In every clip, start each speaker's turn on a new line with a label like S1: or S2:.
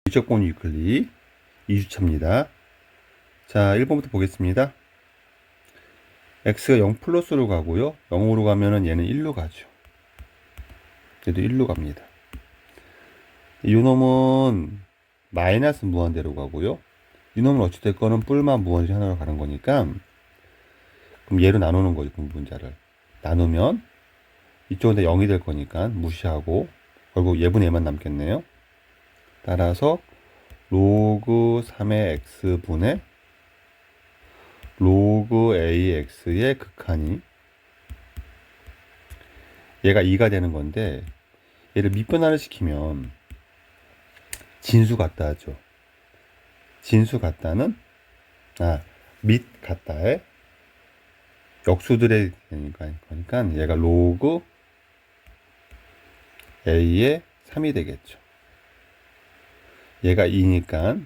S1: 무조건 위클리 2주차입니다. 자, 1번부터 보겠습니다. x가 0 플러스로 가고요. 0으로 가면은 얘는 1로 가죠. 얘도 1로 갑니다. 이 놈은 마이너스 무한대로 가고요. 이 놈은 어찌됐건 뿔만 무한대 하나로 가는 거니까, 그럼 얘로 나누는 거죠. 분분자를 나누면 이쪽은 0이 될 거니까 무시하고 결국 얘분의 얘만 남겠네요. 따라서 로그 3의 x분의 로그 ax의 극한이 얘가 2가 되는 건데, 얘를 밑변화를 시키면 진수 같다 하죠. 진수 같다는 밑 같다의 역수들의 그러니까 얘가 로그 a의 3이 되겠죠. 얘가 2니까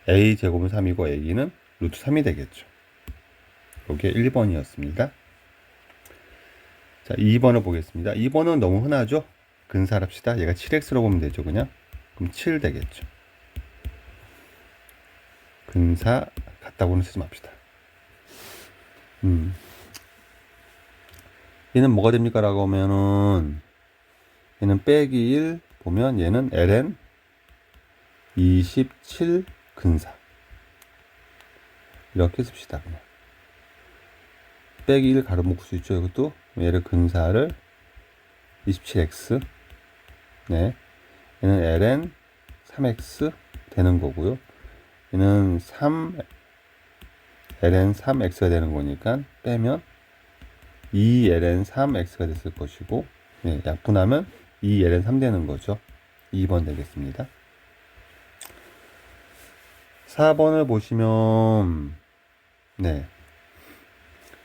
S1: a 제곱은 3이고 a는 루트 3이 되겠죠. 이게 1번이었습니다. 자, 2번을 보겠습니다. 2번은 너무 흔하죠? 근사합시다. 얘가 7x로 보면 되죠, 그냥. 그럼 7 되겠죠. 근사 같다고는 쓰지 맙시다. 얘는 뭐가 됩니까? 라고 하면은, 얘는 빼기 1 보면 얘는 ln 27 근사. 이렇게 씁시다, 그냥. 빼기 1 가로 묶을 수 있죠, 이것도. 얘를 근사를 27x. 네. 얘는 ln 3x 되는 거고요. 얘는 ln 3x가 되는 거니까 빼면 2ln 3x가 됐을 것이고, 네, 약분하면 2ln 3 되는 거죠. 2번 되겠습니다. 4번을 보시면, 네,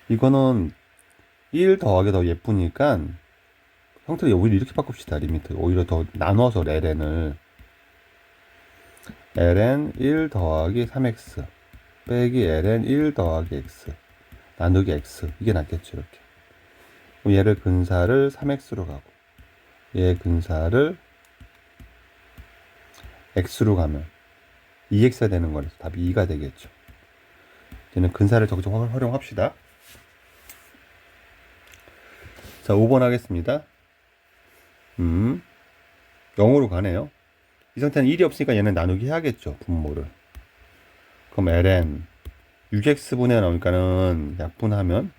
S1: 이거는 1 더하기 더 예쁘니까 형태를 오히려 이렇게 바꿉시다. 리미트 오히려 더 나눠서 ln을 ln 1 더하기 3x 빼기 ln 1 더하기 x 나누기 x, 이게 낫겠죠. 이렇게. 그럼 얘를 근사를 3x로 가고 얘 근사를 x로 가면 2x가 되는 거라서 답이 2가 되겠죠. 얘는 근사를 적극 활용합시다. 자, 5번 하겠습니다. 0으로 가네요. 이 상태는 1이 없으니까 얘는 나누기 해야겠죠, 분모를. 그럼 ln 6x분의 나오니까는 약분하면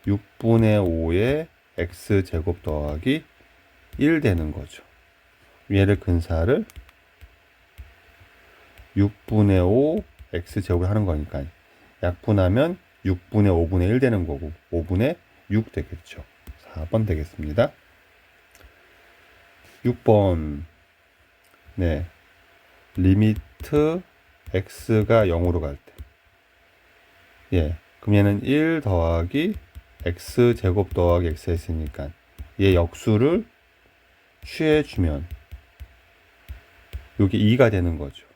S1: 6분의 5의 x제곱 더하기 1 되는 거죠. 얘를 근사를 6분의 5 x제곱을 하는 거니까 약분하면 6분의 5분의 1 되는 거고 5분의 6 되겠죠. 4번 되겠습니다. 6번. 네. 리미트 x가 0으로 갈 때. 예. 그럼 얘는 1 더하기 x제곱 더하기 x 했으니까 얘 역수를 취해주면 여기 2가 되는 거죠.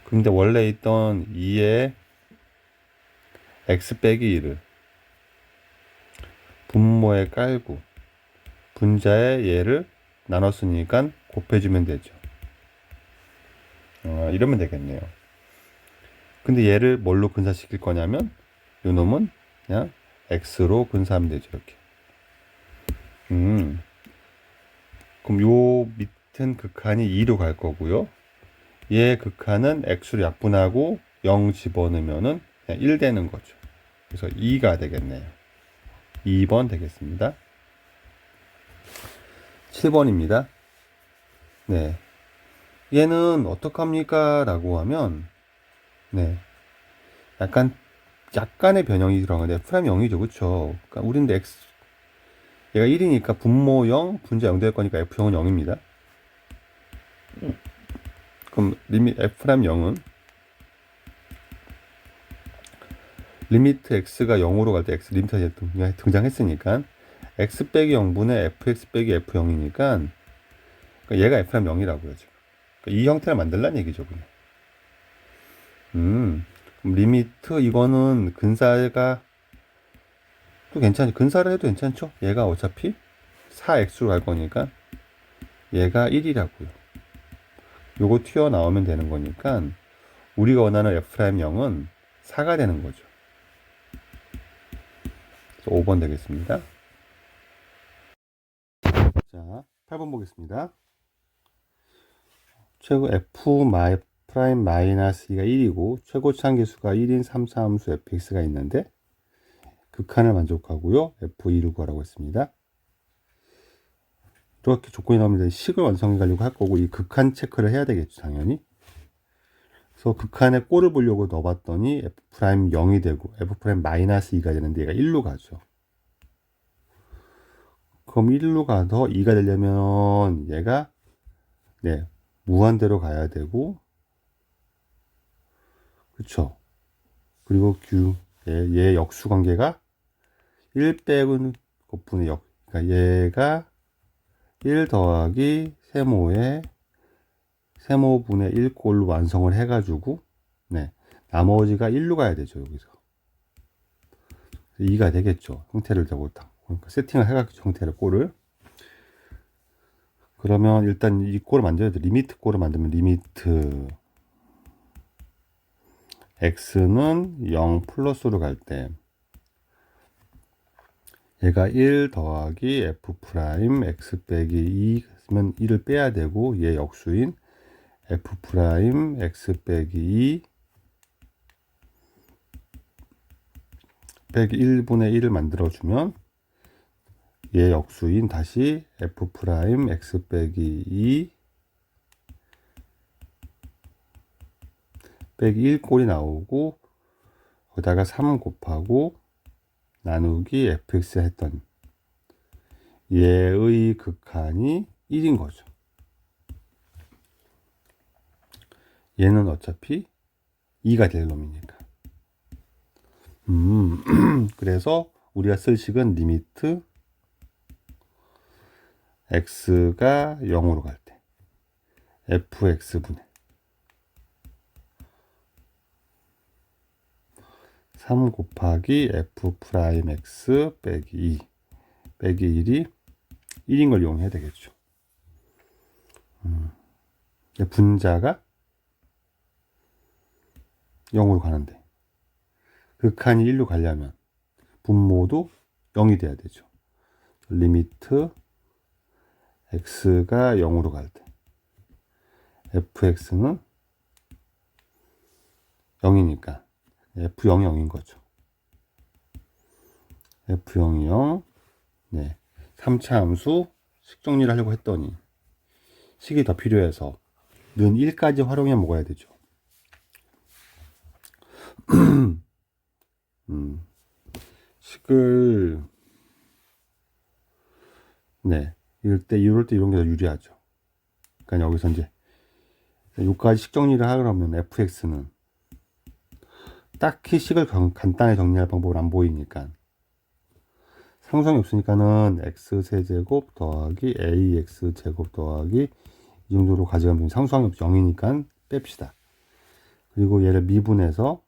S1: 근데 원래 있던 2의 x 빼기 1을 분모에 깔고 분자에 얘를 나눴으니까 곱해주면 되죠. 이러면 되겠네요. 근데 얘를 뭘로 근사시킬 거냐면 요 놈은 그냥 x로 근사하면 되죠. 이렇게. 그럼 요 밑은 극한이 2로 갈 거고요. 얘 극한은 x로 약분하고 0 집어넣으면은 그냥 1 되는 거죠. 그래서 2가 되겠네요. 2번 되겠습니다. 7번입니다. 네. 얘는 어떡합니까? 라고 하면, 네. 약간의 변형이 들어가는데, 프라임 0이죠. 그쵸? 그러니까 우리는 얘가 1이니까 분모 0, 분자 0 될 거니까 f0은 0입니다. 그럼 f'M 0은 리미트 x가 0으로 갈 때 x 리미트가 등장했으니까 x 빼기 0분의 fx 빼기 f0이니까 얘가 f'M 0이라고요. 지금. 그러니까 이 형태를 만들란 얘기죠. 그냥. 그럼 리미트 이거는 근사가 또 괜찮죠. 근사를 해도 괜찮죠. 얘가 어차피 4x로 갈 거니까 얘가 1이라고요. 요거 튀어나오면 되는 거니까 우리가 원하는 F'0은 4가 되는 거죠. 5번 되겠습니다. 자, 8번 보겠습니다. 최고 F 프라임 마이너스 2가 1이고 최고 차항계수가 1인 3차 함수 fx가 있는데 극한을 만족하고요. F2를 구하라고 했습니다. 이렇게 조건이 나오면 식을 완성해 가려고 할 거고 이 극한 체크를 해야 되겠죠, 당연히. 그래서 극한에 꼴을 보려고 넣어봤더니 F' 0이 되고 F' 마이너스 2가 되는데 얘가 1로 가죠. 그럼 1로 가서 2가 되려면 얘가 네, 무한대로 가야 되고 그렇죠. 그리고 얘 역수 관계가 1 빼고는 곱분의 그러니까 얘가 1 더하기 세모분의 1꼴로 완성을 해가지고 네, 나머지가 1로 가야 되죠. 여기서 2가 되겠죠. 형태를 잡았다. 그러니까 세팅을 해가지고 형태를 꼴을 그러면 일단 이 꼴을 만들어야 돼. 리미트 꼴을 만들면 리미트 x는 0 플러스로 갈 때 얘가 1 더하기 f 프라임 x 빼기 2 쓰면 1을 빼야 되고 얘 역수인 f 프라임 x 빼기 2 빼기 1분의 1을 만들어주면 얘 역수인 다시 f 프라임 x 빼기 2 빼기 1 꼴이 나오고 거기다가 3 곱하고 나누기 fx 했던 얘의 극한이 1인 거죠. 얘는 어차피 2가 될 놈이니까. 그래서 우리가 쓸 식은 리미트 x가 0으로 갈 때 fx분의 3 곱하기 f 프라임 x 빼기 2 빼기 1이 1인 걸 이용해야 되겠죠. 분자가 0으로 가는데 극한이 1로 가려면 분모도 0이 돼야 되죠. 리미트 x가 0으로 갈 때 fx는 0이니까 f0이 0인 거죠. f0이 0 네, 3차 함수 식 정리를 하려고 했더니 식이 더 필요해서 는 1까지 활용해 먹어야 되죠. 식을 네, 이럴 때 이런 게 더 유리하죠. 그러니까 여기서 이제 여기까지 식 정리를 하려면 fx는 딱히 식을 간단히 정리할 방법을 안 보이니까 상수항이 없으니까는 x세제곱 더하기 ax제곱 더하기 이 정도로 가져가면 상수항이 없이 0이니까 뺍시다. 그리고 얘를 미분해서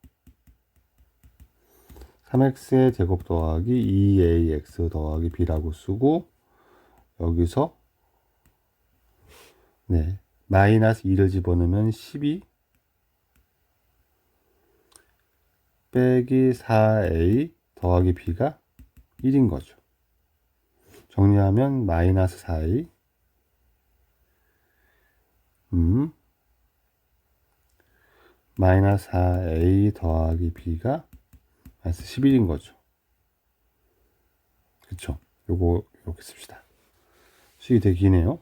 S1: 3x의 제곱 더하기 2ax 더하기 b라고 쓰고 여기서 네 마이너스 2를 집어넣으면 12 빼기 4a 더하기 b가 1인 거죠. 정리하면 마이너스 4a 마이너스 4a 더하기 b가 마이너스 11인 거죠. 그쵸? 요거 이렇게 씁시다. 식이 되게 기네요.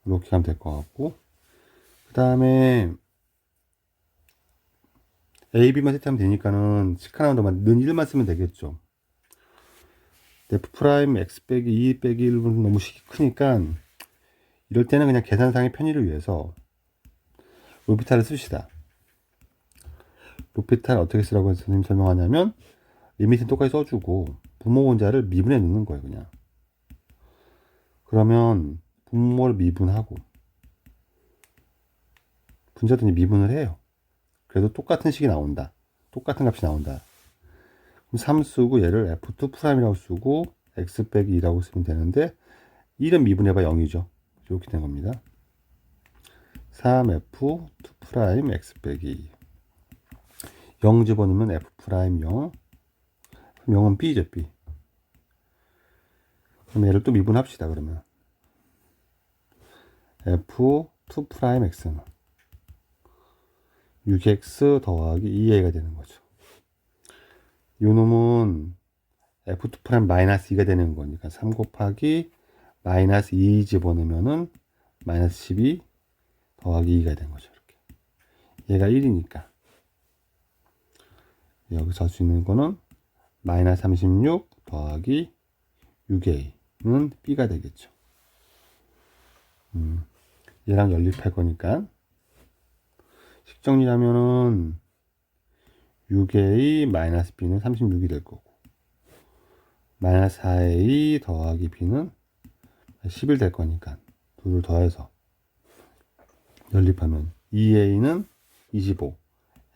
S1: 이렇게 하면 될 것 같고 그 다음에 A, B만 세트하면 되니까는 식 하나 더만 는 1만 쓰면 되겠죠. f 프라임 x 빼기 2 빼기 1은 너무 식이 크니까 이럴 때는 그냥 계산상의 편의를 위해서 로피탈을 쓰시다. 로피탈 어떻게 쓰라고 선생님 설명하냐면 리미트는 똑같이 써주고 분모 분자를 미분해 넣는 거예요. 그냥 그러면 분모를 미분하고 분자도 미분을 해요. 그래도 똑같은 식이 나온다. 똑같은 값이 나온다. 그럼 3 쓰고 얘를 f2 프라임이라고 쓰고 x 빼기 2라고 쓰면 되는데 1은 미분해봐 0이죠. 이렇게 된 겁니다. 3f 2' x 빼기 0 집어넣으면 f' 0. 0은 b죠, b. 그럼 얘를 또 미분합시다, 그러면. f 2'x는 6x 더하기 2a가 되는 거죠. 요 놈은 f2' 마이너스 2가 되는 거니까 3 곱하기 마이너스 2 집어넣으면은 마이너스 12 더하기 2가 된 거죠. 이렇게. 얘가 1이니까 여기서 할 수 있는 거는 마이너스 36 더하기 6a는 b가 되겠죠. 얘랑 연립할 거니까 식 정리하면은 6a 마이너스 b는 36이 될 거고 마이너스 4a 더하기 b는 11 될 거니까 둘을 더해서 연립하면 2a는 25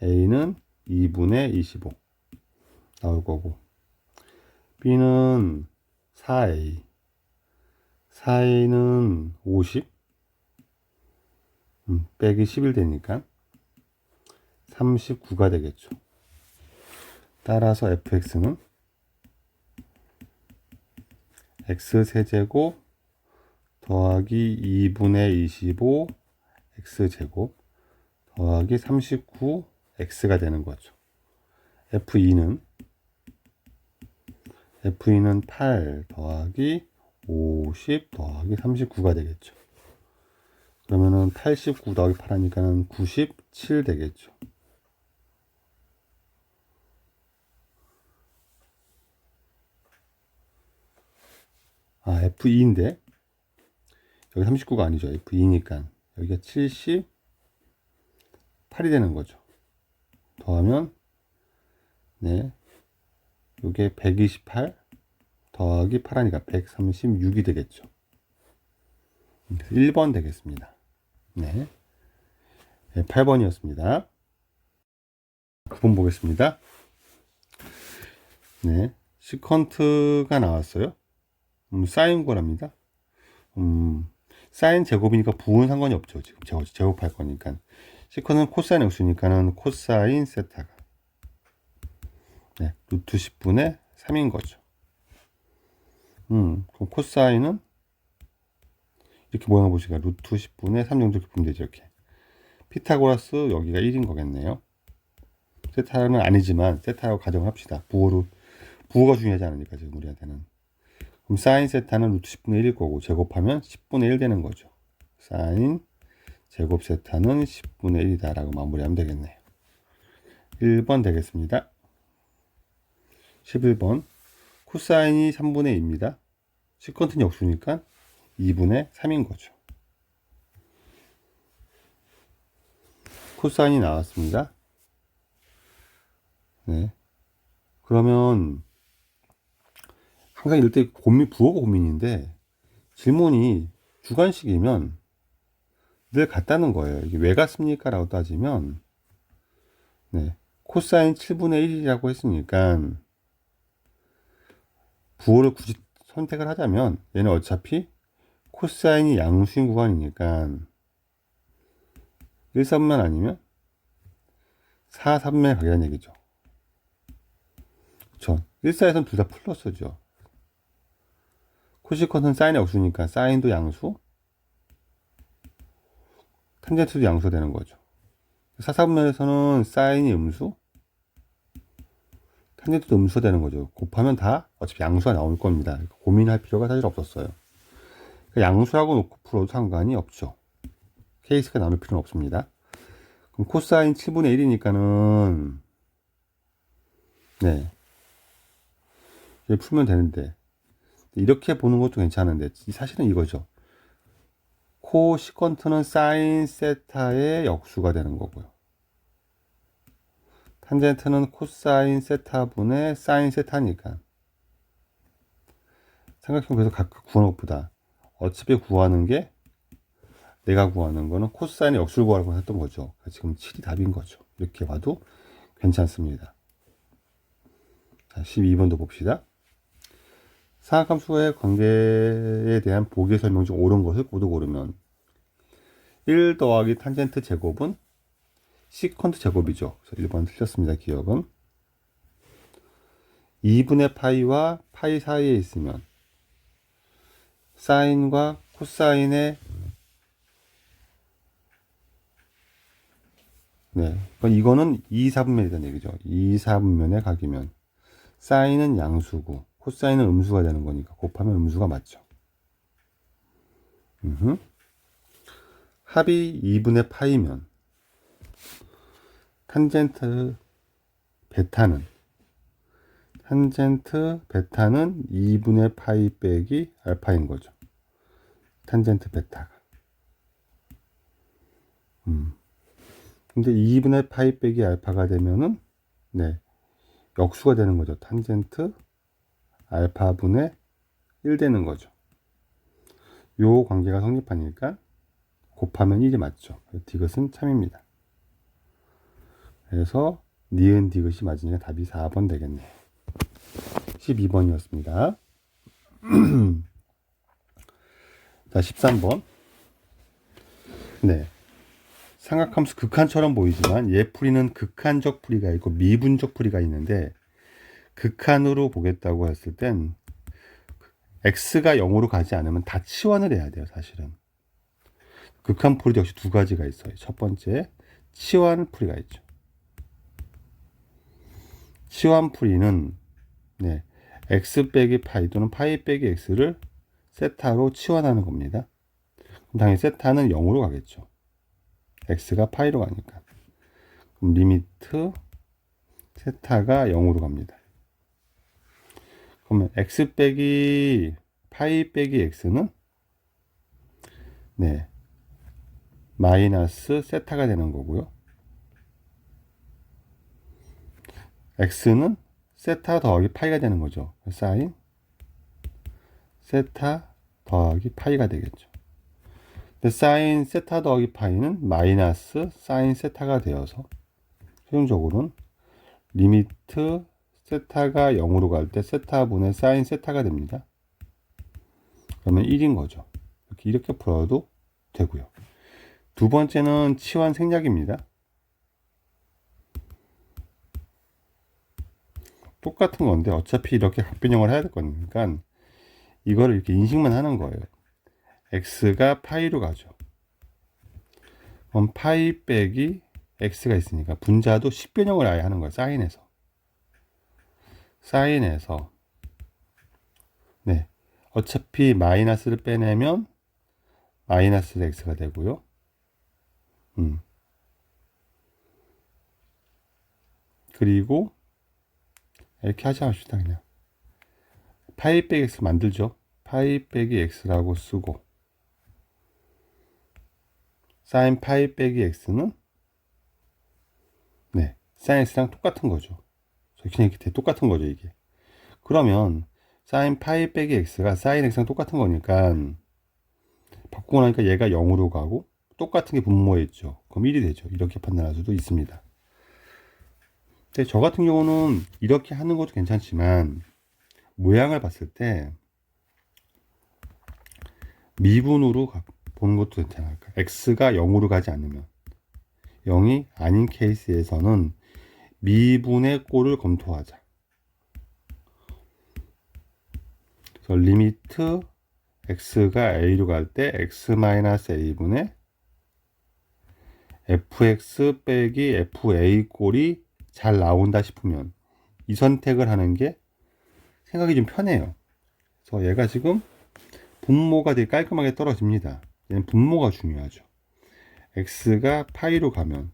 S1: a는 2분의 25 나올 거고 b는 4a 4a는 50 빼기 11 되니까 39가 되겠죠. 따라서 fx는 x세제곱 더하기 2분의 25 x제곱 더하기 39 x가 되는 거죠. f2는 8 더하기 50 더하기 39가 되겠죠. 그러면은 89 더하기 8 하니까는 97 되겠죠. 아, F2인데 여기 39가 아니죠. F2니까 여기가 78이 되는 거죠. 더하면 네, 요게 128 더하기 8 하니까 136이 되겠죠. 1번 되겠습니다. 네, 8번이었습니다. 9번 보겠습니다. 네, 시컨트가 나왔어요. 사인 구랍니다. 사인 제곱이니까 부은 상관이 없죠. 지금 제곱할 거니까. 시컨은 코사인 x니까는 코사인 세타가 네, 루트 10분의 3인 거죠. 그럼 코사인은 이렇게 모양을 보시니까 루트 10분의 3 정도 이렇게 보면 되죠. 이렇게. 피타고라스 여기가 1인 거겠네요. 세타는 아니지만 세타라고 가정을 합시다. 부호가 중요하지 않으니까 지금 우리한테는. 그럼 사인 세타는 루트 10분의 1일 거고 제곱하면 10분의 1 되는 거죠. 사인 제곱 세타는 10분의 1이다 라고 마무리하면 되겠네요. 1번 되겠습니다. 11번 코사인이 3분의 2입니다. 시컨트는 역수니까 2분의 3인 거죠. 코사인이 나왔습니다. 네. 그러면 항상 이럴 때 부호가 고민인데 질문이 주관식이면 늘 같다는 거예요. 이게 왜 같습니까? 라고 따지면 네. 코사인 7분의 1이라고 했으니까 부호를 굳이 선택을 하자면 얘는 어차피 코사인이 양수인 구간이니까 1, 3만 아니면 4, 3만에 가겠다는 얘기죠. 그쵸? 1, 4에서는 둘 다 플러스죠. 코시컨은 사인의 역수니까 사인도 양수, 탄젠트도 양수가 되는 거죠. 4, 3면에서는 사인이 음수, 탄젠트도 음수가 되는 거죠. 곱하면 다 어차피 양수가 나올 겁니다. 고민할 필요가 사실 없었어요. 양수라고 놓고 풀어도 상관이 없죠. 케이스가 나올 필요는 없습니다. 그럼 코사인 7분의 1이니까는 네, 이렇게 풀면 되는데 이렇게 보는 것도 괜찮은데 사실은 이거죠. 코시컨트는 사인 세타의 역수가 되는 거고요. 탄젠트는 코사인 세타분의 사인 세타니까 삼각형 그래서 각각 구하는 것보다 어차피 구하는 게 내가 구하는 거는 코사인의 역수를 구하라고 했던 거죠. 지금 7이 답인 거죠. 이렇게 봐도 괜찮습니다. 자, 12번도 봅시다. 사각함수의 관계에 대한 보기 설명 중 옳은 것을 모두 고르면 1 더하기 탄젠트 제곱은 시컨트 제곱이죠. 그래서 1번 틀렸습니다. 기억은 2분의 파이와 파이 사이에 있으면 사인과 코사인의 이거는 2, 4분면이라는 얘기죠. 2, 4분면의 각이면 사인은 양수고 코사인은 음수가 되는 거니까 곱하면 음수가 맞죠. 합이 2분의 파이면 탄젠트 베타는 2분의 파이 빼기 알파인 거죠. 탄젠트 베타가. 근데 2분의 파이 빼기 알파가 되면은 역수가 되는 거죠. 탄젠트 알파분의 1 되는 거죠. 요 관계가 성립하니까 곱하면 1이 맞죠. 디귿은 참입니다. 그래서 니은 디귿이 맞으니까 답이 4번 되겠네요. 12번이었습니다. 자, 13번. 삼각함수 극한처럼 보이지만 얘 풀이는 극한적 풀이가 있고 미분적 풀이가 있는데 극한으로 보겠다고 했을 땐 x가 0으로 가지 않으면 다 치환을 해야 돼요. 사실은 극한 풀이도 역시 두 가지가 있어요. 첫 번째 치환 풀이가 있죠. 치환 풀이는 x 빼기 파이 또는 파이 빼기 x를 세타로 치환하는 겁니다. 그럼 당연히 세타는 0으로 가겠죠. x가 파이로 가니까. 그럼 리미트 세타가 0으로 갑니다. 그러면 x 빼기 파이 빼기 x는 마이너스 세타가 되는 거고요. x는 세타 더하기 파이가 되는 거죠. 사인 세타 더하기 파이가 되겠죠. 근데 사인 세타 더하기 파이는 마이너스 사인 세타가 되어서 최종적으로는 리미트 세타가 0으로 갈 때 세타분의 사인 세타가 됩니다. 그러면 1인 거죠. 이렇게 풀어도 되고요. 두 번째는 치환 생략입니다. 똑같은 건데 어차피 이렇게 각변형을 해야 될 거니까 이거를 이렇게 인식만 하는 거예요. x가 파이로 가죠. 그럼 파이 빼기 x가 있으니까 분자도 식변형을 아예 하는 거예요. 사인에서 어차피 마이너스를 빼내면 마이너스 x가 되고요. 그리고 이렇게 하지 맙시다. 그냥 파이 빼기 x 만들죠. 파이 빼기 x라고 쓰고 사인 파이 빼기 x는 사인 x랑 똑같은 거죠. 그냥 이렇게 똑같은 거죠, 이게. 그러면 사인 파이 빼기 x가 사인 x랑 똑같은 거니까 바꾸고 나니까 얘가 0으로 가고 똑같은 게 분모에 있죠. 그럼 1이 되죠. 이렇게 판단할 수도 있습니다. 근데 저 같은 경우는 이렇게 하는 것도 괜찮지만 모양을 봤을 때 미분으로 보는 것도 괜찮아요. x가 0으로 가지 않으면 0이 아닌 케이스에서는 미분의 꼴을 검토하자. 그래서 리미트 x가 a로 갈 때 x-a분의 fx 빼기 fa 꼴이 잘 나온다 싶으면 이 선택을 하는 게 생각이 좀 편해요. 그래서 얘가 지금 분모가 되게 깔끔하게 떨어집니다. 얘는 분모가 중요하죠. x가 파이로 가면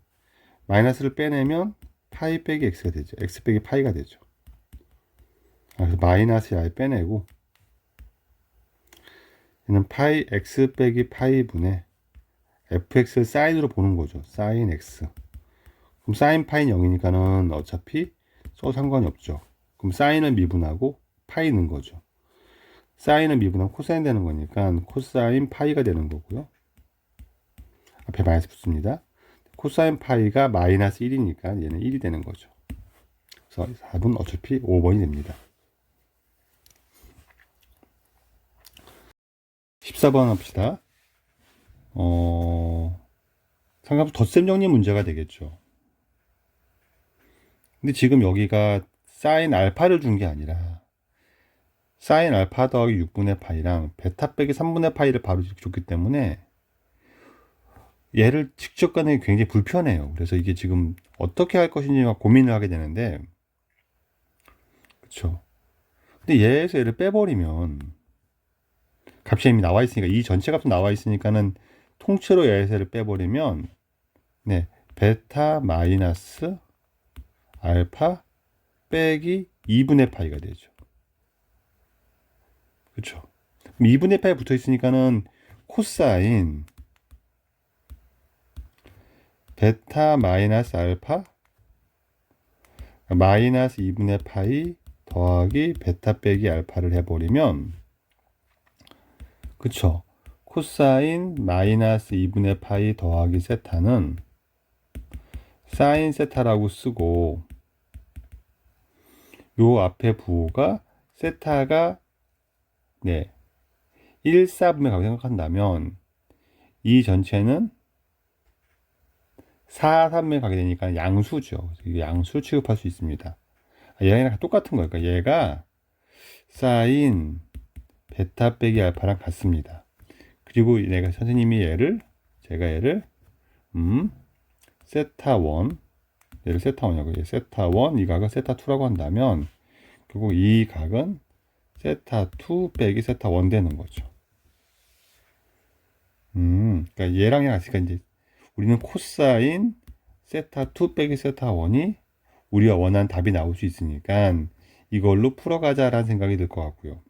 S1: 마이너스를 빼내면 파이 빼기 x가 되죠. x 빼기 파이가 되죠. 그래서 마이너스 아예 빼내고 얘는 파이 x 빼기 파이 분의 fx를 사인으로 보는 거죠. 사인 x. 그럼 사인 파이는 0이니까는 어차피 써도 상관이 없죠. 그럼 사인은 미분하고 파이는 거죠. 사인은 미분하면 코사인 되는 거니까 코사인 파이가 되는 거고요. 앞에 마이너스 붙습니다. 코사인 파이가 마이너스 1이니까 얘는 1이 되는 거죠. 그래서 답은 어차피 5번이 됩니다. 14번 합시다. 상관없이 덧셈 정리 문제가 되겠죠. 근데 지금 여기가 사인 알파를 준 게 아니라 사인 알파 더하기 6분의 파이랑 베타 빼기 3분의 파이를 바로 줬기 때문에 얘를 직접 가는 게 굉장히 불편해요. 그래서 이게 지금 어떻게 할 것인지 고민을 하게 되는데, 그쵸. 근데 얘에서 얘를 빼버리면 값이 이미 나와 있으니까, 이 전체 값은 나와 있으니까는 통째로 얘에서 얘를 빼버리면, 네, 베타 마이너스 알파 빼기 2분의 파이가 되죠. 그쵸. 그럼 2분의 파이 붙어 있으니까는 코사인 베타 마이너스 알파 마이너스 2분의 파이 더하기 베타 빼기 알파를 해버리면, 그쵸. 코사인 마이너스 2분의 파이 더하기 세타는 사인 세타라고 쓰고, 요 앞에 부호가 세타가 1, 4분의 가고 생각한다면 이 전체는 4, 3에 가게 되니까 양수죠. 이게 양수 취급할 수 있습니다. 얘랑 똑같은 거니까 얘가 사인 베타 빼기 알파랑 같습니다. 그리고 내가 선생님이 제가 얘를 세타 1, 얘를 세타 1이라고, 세타 1, 이 각은 세타 2라고 한다면 결국 이 각은 세타 2 빼기 세타 1 되는 거죠. 그러니까 얘랑 같으니까 이제 우리는 코사인 세타 2 빼기 세타 1이 우리가 원하는 답이 나올 수 있으니까 이걸로 풀어가자라는 생각이 들 것 같고요.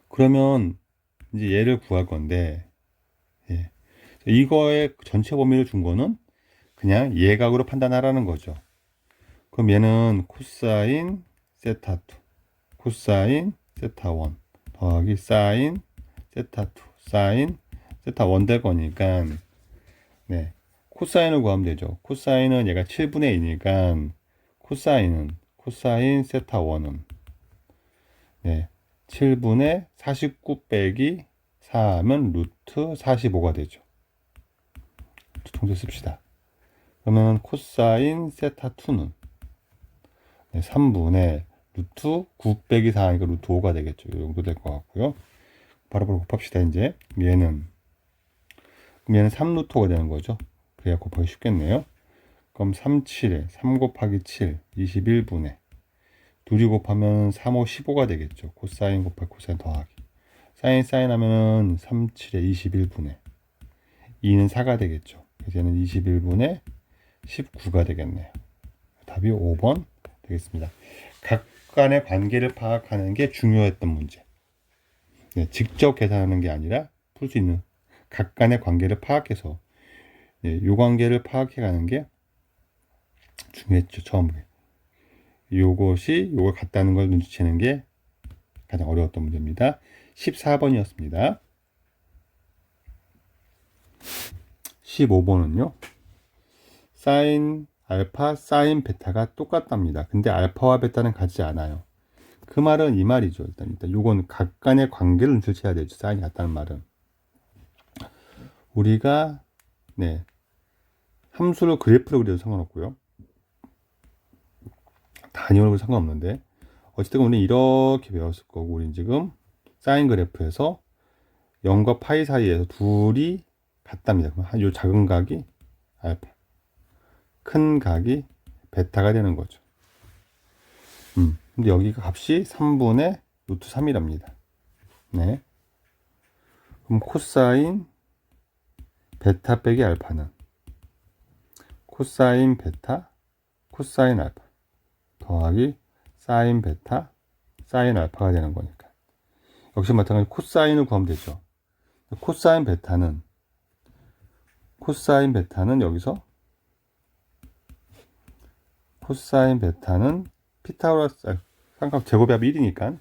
S1: 그러면 이제 얘를 구할 건데, 이거의 전체 범위를 준 거는 그냥 예각으로 판단하라는 거죠. 그럼 얘는 코사인 세타 2, 코사인 세타 1 더하기 사인 세타 2, 사인 세타 1 될 거니까, 코사인을 구하면 되죠. 코사인은 얘가 7분의 2니까 코사인 세타 1은 7분의 49 빼기 4 하면 루트 45가 되죠. 통째 씁시다. 그러면 코사인 세타 2는 3분의 루트 9 빼기 4 하니까 루트 5가 되겠죠. 이 정도 될 것 같고요. 바로바로 곱합시다. 이제 얘는 3루트 5가 되는 거죠. 그래야 곱하기 쉽겠네요. 그럼 37에 3 곱하기 7 21분의 둘이 곱하면 3, 5, 15가 되겠죠. 코사인 곱하기 코사인 더하기 사인 하면은 37에 21분의 2는 4가 되겠죠. 그래서 얘는 21분의 19가 되겠네요. 답이 5번 되겠습니다. 각간의 관계를 파악하는 게 중요했던 문제. 직접 계산하는 게 아니라 풀 수 있는 각간의 관계를 파악해서 요 관계를 파악해 가는 게 중요했죠. 처음에 요것이 요걸 같다는 걸 눈치채는 게 가장 어려웠던 문제입니다. 14번이었습니다. 15번은요. 사인 알파, 사인 베타가 똑같답니다. 근데 알파와 베타는 같지 않아요. 그 말은 이 말이죠. 일단 요건 각간의 관계를 눈치채야 되죠. 사인이 같다는 말은. 우리가 함수로 그래프를 그려도 상관없고요. 단위로 그려도 상관없는데 어쨌든 우리는 이렇게 배웠을 거고, 우리는 지금 사인 그래프에서 0과 파이 사이에서 둘이 같답니다. 그럼 요 작은 각이 알파, 큰 각이 베타가 되는 거죠. 근데 여기가 값이 3분의 루트 3이랍니다. 그럼 코사인 베타 빼기 알파는 코사인 베타, 코사인 알파 더하기 사인 베타, 사인 알파가 되는 거니까. 역시 마찬가지로 코사인을 구하면 되죠. 코사인 베타는 여기서 코사인 베타는 피타고라스 삼각 제곱의 합이 1이니까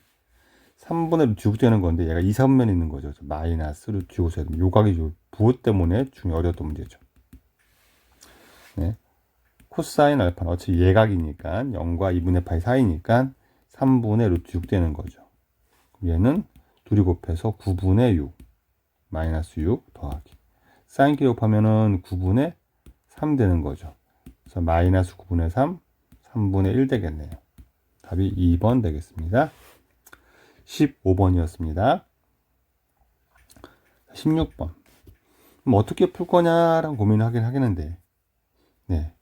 S1: 3분의 루트 6 되는 건데 얘가 2, 3면에 있는 거죠. 마이너스 루트 6을 써야 됩니다. 요 각이 부호 때문에 어려웠던 문제죠. 코사인 알파는 어차피 예각이니까 0과 2분의 파이 사이니까 3분의 루트 6 되는 거죠. 얘는 둘이 곱해서 9분의 6 마이너스 6 더하기 사인 곱하면은 9분의 3 되는 거죠. 그래서 마이너스 9분의 3 3분의 1 되겠네요. 답이 2번 되겠습니다. 15번이었습니다. 16번. 그럼 어떻게 풀 거냐라는 고민을 하긴 하겠는데, 네.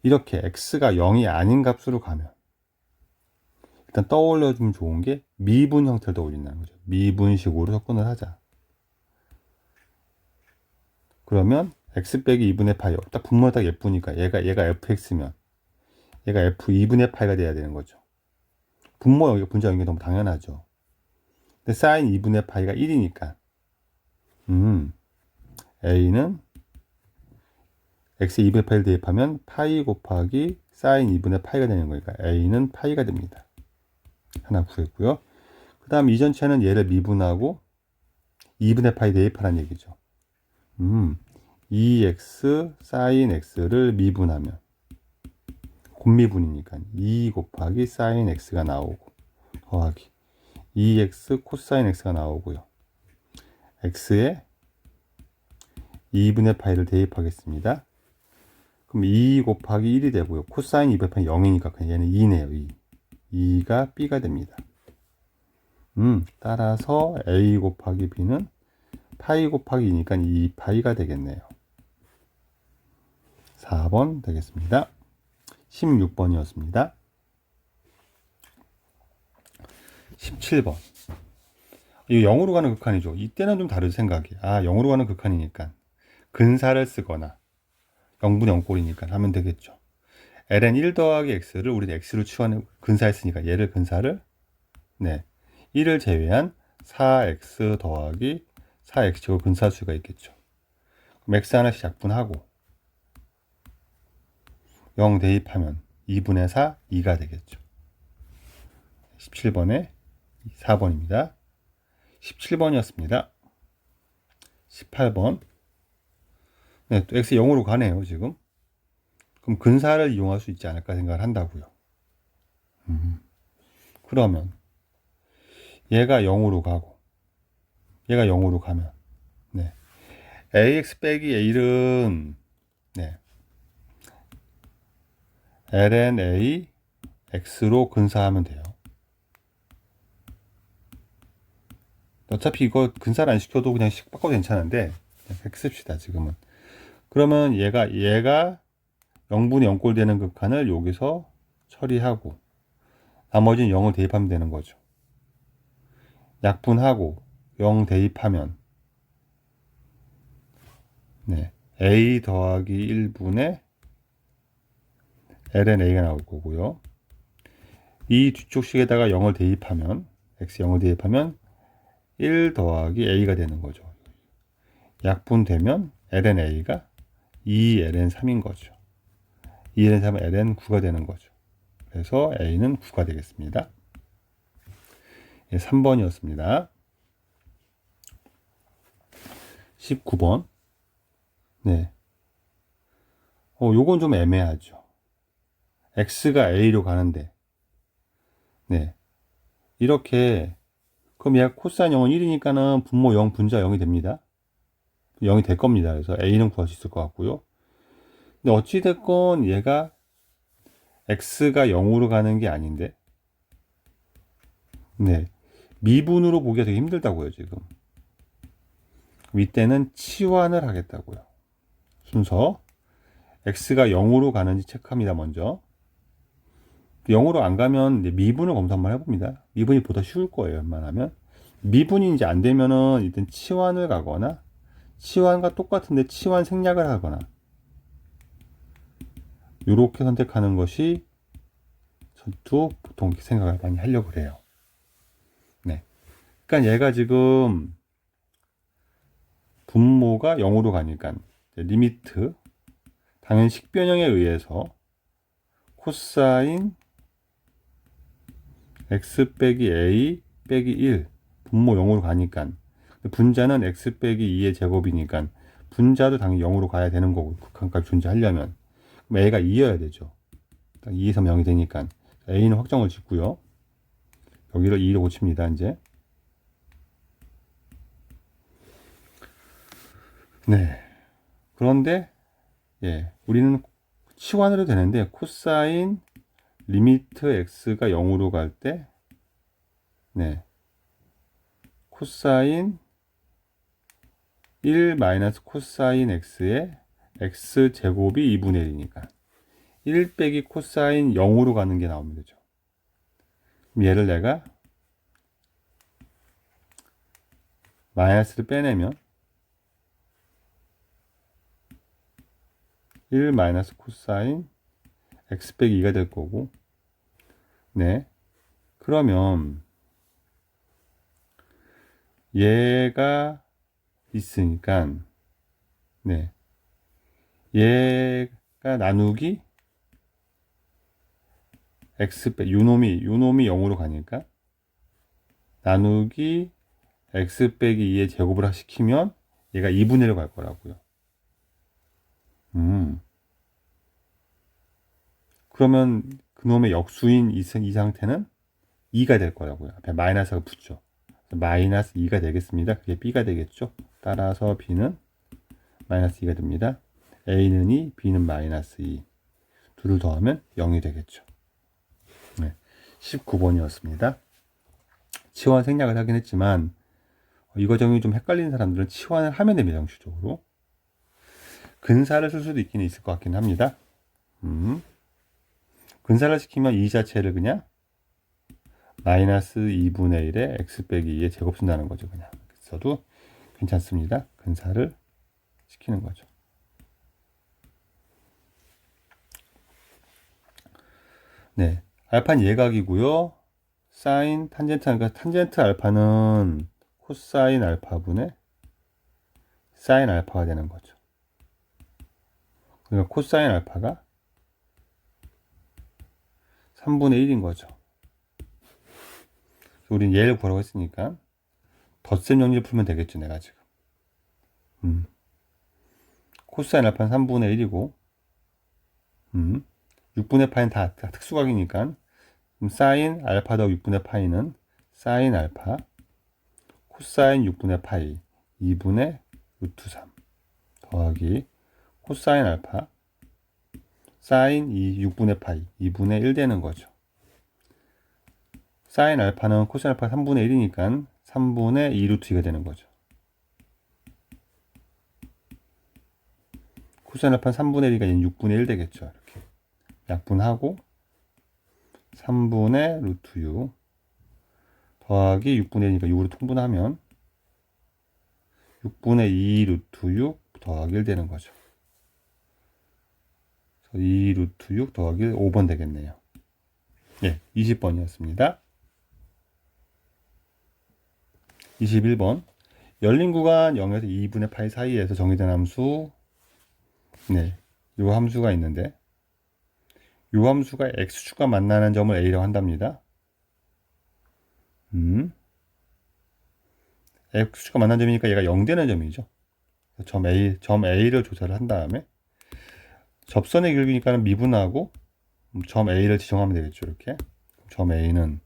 S1: 이렇게 x가 0이 아닌 값으로 가면, 일단 떠올려주면 좋은 게 미분 형태를 떠올린다는 거죠. 미분식으로 접근을 하자. 그러면 x 빼기 2분의 파이, 딱 분모가 딱 예쁘니까 얘가 fx면 얘가 f 2분의 파이가 돼야 되는 거죠. 분모 연결, 분자 연결 너무 당연하죠. 근데 사인 2분의 파이가 1이니까 a는 x에 2분의 파이를 대입하면 파이 곱하기 사인 2분의 파이가 되는 거니까 a는 파이가 됩니다. 하나 구했고요. 그 다음 이전체는 얘를 미분하고 2분의 파이 대입하라는 얘기죠. 2x 사인 x를 미분하면 곱미분이니까 2 곱하기 사인 x가 나오고 더하기 2x 코사인 x가 나오고요. x에 2분의 파이를 대입하겠습니다. 그럼 2 곱하기 1이 되고요. 코사인 2분의 파이 0이니까 그냥 얘는 2네요. 2가 b가 됩니다. 따라서 a 곱하기 b는 파이 곱하기 2니까 2파이가 되겠네요. 4번 되겠습니다. 16번이었습니다. 17번. 이거 0으로 가는 극한이죠. 이때는 좀 다르죠, 생각이. 0으로 가는 극한이니까 근사를 쓰거나 0분의 0꼴이니까 하면 되겠죠. ln 1 더하기 x를 우리는 x로 치환해 근사했으니까 얘를 근사를 1을 제외한 4x 더하기 4x제곱 근사수가 있겠죠. 그럼 x 하나씩 약분하고 0 대입하면 2분의 4, 2가 되겠죠. 17번에 4번입니다. 17번이었습니다. 18번. 네, 또 x 0으로 가네요, 지금. 그럼 근사를 이용할 수 있지 않을까 생각을 한다고요. 그러면 얘가 0으로 가고 얘가 0으로 가면 ax 빼기 a는 ln a x로 근사하면 돼요. 어차피 이거 근사를 안 시켜도 그냥 바꿔도 괜찮은데 x 씁시다 지금은. 그러면 얘가 0분의 0꼴 되는 극한을 여기서 처리하고 나머지는 0을 대입하면 되는 거죠. 약분하고 0 대입하면 a 더하기 1분의 ln a가 나올 거고요. 이 뒤쪽 식에다가 0을 대입하면 x 0을 대입하면 1 더하기 a가 되는 거죠. 약분되면 ln a가 2ln 3인 거죠. 2ln 3은 ln 9가 되는 거죠. 그래서 a는 9가 되겠습니다. 3번이었습니다. 19번. 요건 좀 애매하죠. x가 a로 가는데 이렇게 그럼 얘가 코사인 0은 1이니까는 분모 0 분자 0이 됩니다. 0이 될 겁니다. 그래서 a는 구할 수 있을 것 같고요. 근데 어찌됐건 얘가 x가 0으로 가는 게 아닌데 미분으로 보기가 되게 힘들다고요, 지금. 이때는 치환을 하겠다고요. 순서 x가 0으로 가는지 체크합니다. 먼저 0으로 안 가면 미분을 검사 한번 해봅니다. 미분이 보다 쉬울 거예요. 웬만하면 미분이 이제 안 되면은 일단 치환을 가거나 치환과 똑같은데 치환 생략을 하거나 이렇게 선택하는 것이 저도 보통 생각을 많이 하려고 그래요. 그러니까 얘가 지금 분모가 0으로 가니까 리미트 당연 식변형에 의해서 코사인 x 빼기 a 빼기 1 분모 0으로 가니까 분자는 x 빼기 2의 제곱이니까 분자도 당연히 0으로 가야 되는 거고 극한값 존재하려면 그럼 a가 2여야 되죠. 2에서 0이 되니까 a는 확정을 짓고요. 여기를 2로 고칩니다. 이제 네. 그런데 예, 우리는 치환으로 되는데 코사인 리미트 x가 0으로 갈 때 네. 코사인 1 마이너스 코사인 x의 x 제곱이 2분의 1이니까 1 빼기 코사인 0으로 가는 게 나오면 되죠. 그럼 얘를 내가 마이너스를 빼내면 1 마이너스 코사인 x 빼기 2가 될 거고 네. 그러면 얘가 있으니까 네. 얘가 나누기 x 빼 요놈이 0으로 가니까 나누기 x 빼기 2의 제곱을 시키면 얘가 2분의 1로 갈 거라고요. 그러면 그놈의 역수인 이 상태는 2가 될 거라고요. 앞에 마이너스가 붙죠. 마이너스 2가 되겠습니다. 그게 b가 되겠죠. 따라서 b는 마이너스 2가 됩니다. a는 2, b는 마이너스 2. 둘을 더하면 0이 되겠죠. 네, 19번이었습니다. 치환 생략을 하긴 했지만 이 과정이 좀 헷갈리는 사람들은 치환을 하면 됩니다. 정식적으로. 근사를 쓸 수도 있긴 있을 것 같긴 합니다. 근사를 시키면 이 자체를 그냥 마이너스 2분의 1에 x 빼기 2의 제곱 쓴다는 거죠. 그냥 써도 괜찮습니다. 근사를 시키는 거죠. 네, 알파는 예각이고요. 사인 탄젠트, 그러니까 탄젠트 알파는 코사인 알파분의 사인 알파가 되는 거죠. 그러니까 코사인 알파가 3분의 1인 거죠. 우린 얘를 구하라고 했으니까 덧셈 정리를 풀면 되겠죠. 내가 지금 코사인 알파는 3분의 1이고 6분의 파이는 다 특수각이니까 사인 알파 더하기 6분의 파이는 사인 알파 코사인 6분의 파이 2분의 루트 3 더하기 코사인 알파 사인 6분의 파이 2분의 1 되는 거죠. 사인 알파는 코사인 알파 3분의 1이니까 3분의 2 루트 2가 되는 거죠. 코사인 알파는 3분의 1이니까 6분의 1 되겠죠. 이렇게 약분하고 3분의 루트 6 더하기 6분의 1이니까 6으로 통분하면 6분의 2 루트 6 더하기 1 되는 거죠. 2 루트 6 더하기 5번 되겠네요. 예, 20번이었습니다. 21번. 열린 구간 0에서 2분의 파이 사이에서 정의된 함수, 네, 요 함수가 있는데, 요 함수가 x축과 만나는 점을 a라고 한답니다. x축과 만나는 점이니까 얘가 0 되는 점이죠. 점 A를 조사를 한 다음에, 접선의 길이니까는 미분하고, 점 A를 지정하면 되겠죠. 이렇게. 점 A는,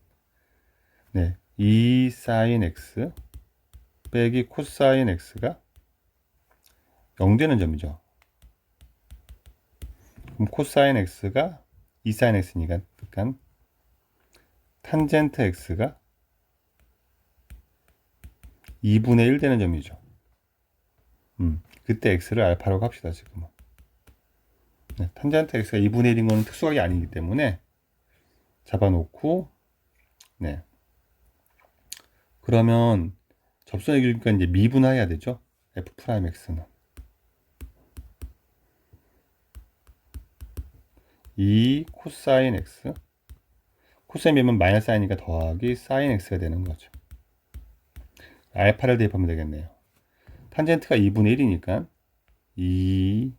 S1: 네, 2 sin x 빼기 코사인 x가 0 되는 점이죠. 그럼 코사인 x가 2 sin x니까 탄젠트 x가 2분의 1 되는 점이죠. 그때 x를 알파라고 합시다. 지금은. 네, 탄젠트 x가 2분의 1인 거는 특수각이 아니기 때문에 잡아놓고, 네. 그러면 접선의 길이니까 이제 미분해야 되죠. f'x는 2 코사인 x, 코사인 비면 마이너스 i니까 더하기 사인 x가 되는 거죠. 알파를 대입하면 되겠네요. 탄젠트가 2분의 1이니까 2,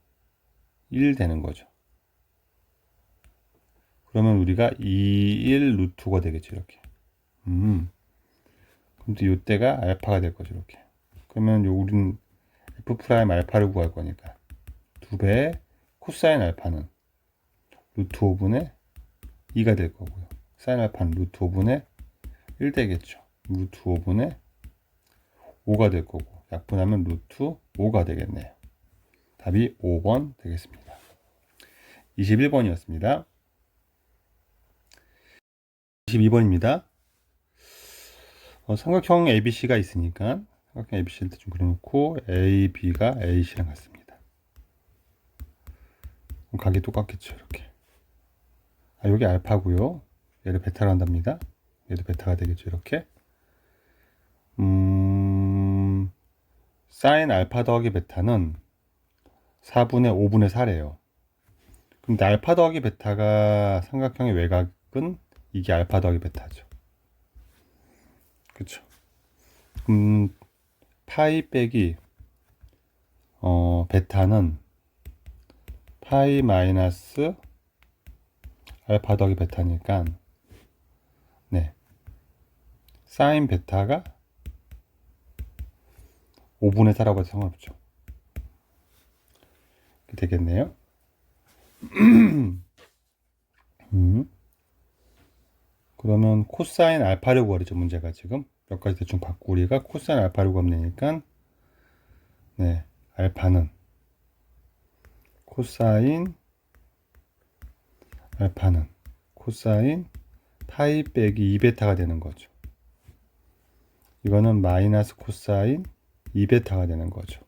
S1: 1 되는 거죠. 그러면 우리가 2, 1 루트가 되겠죠. 이렇게. 그럼 또 이때가 알파가 될 거죠. 이렇게. 그러면 우리는 f' 알파를 구할 거니까 2배 코사인 알파는 루트 5분의 2가 될 거고요. 사인 알파는 루트 5분의 1 되겠죠. 루트 5분의 5가 될 거고 약분하면 루트 5가 되겠네요. 답이 5번 되겠습니다. 21번이었습니다. 22번입니다. 삼각형 ABC가 있으니까 삼각형 ABC를 좀 그려놓고 AB가 AC랑 같습니다. 각이 똑같겠죠. 이렇게. 여기 알파고요. 얘를 베타로 한답니다. 얘도 베타가 되겠죠. 이렇게. 사인 알파 더하기 베타는 4분의 5분의 4래요. 근데 알파 더하기 베타가 삼각형의 외곽은 이게 알파 더하기 베타죠. 그쵸? 파이 빼기 베타는 파이 마이너스 알파 더하기 베타니까 네 사인 베타가 5분의 4라고 해도 상관없죠. 이렇게 되겠네요. 그러면 코사인 알파를 구하죠. 문제가 지금 몇 가지 대충 받고 우리가 코사인 알파를 구하면 되니까 네 알파는 코사인 알파는 코사인 파이 빼기 2베타가 되는 거죠. 이거는 마이너스 코사인 2베타가 되는 거죠.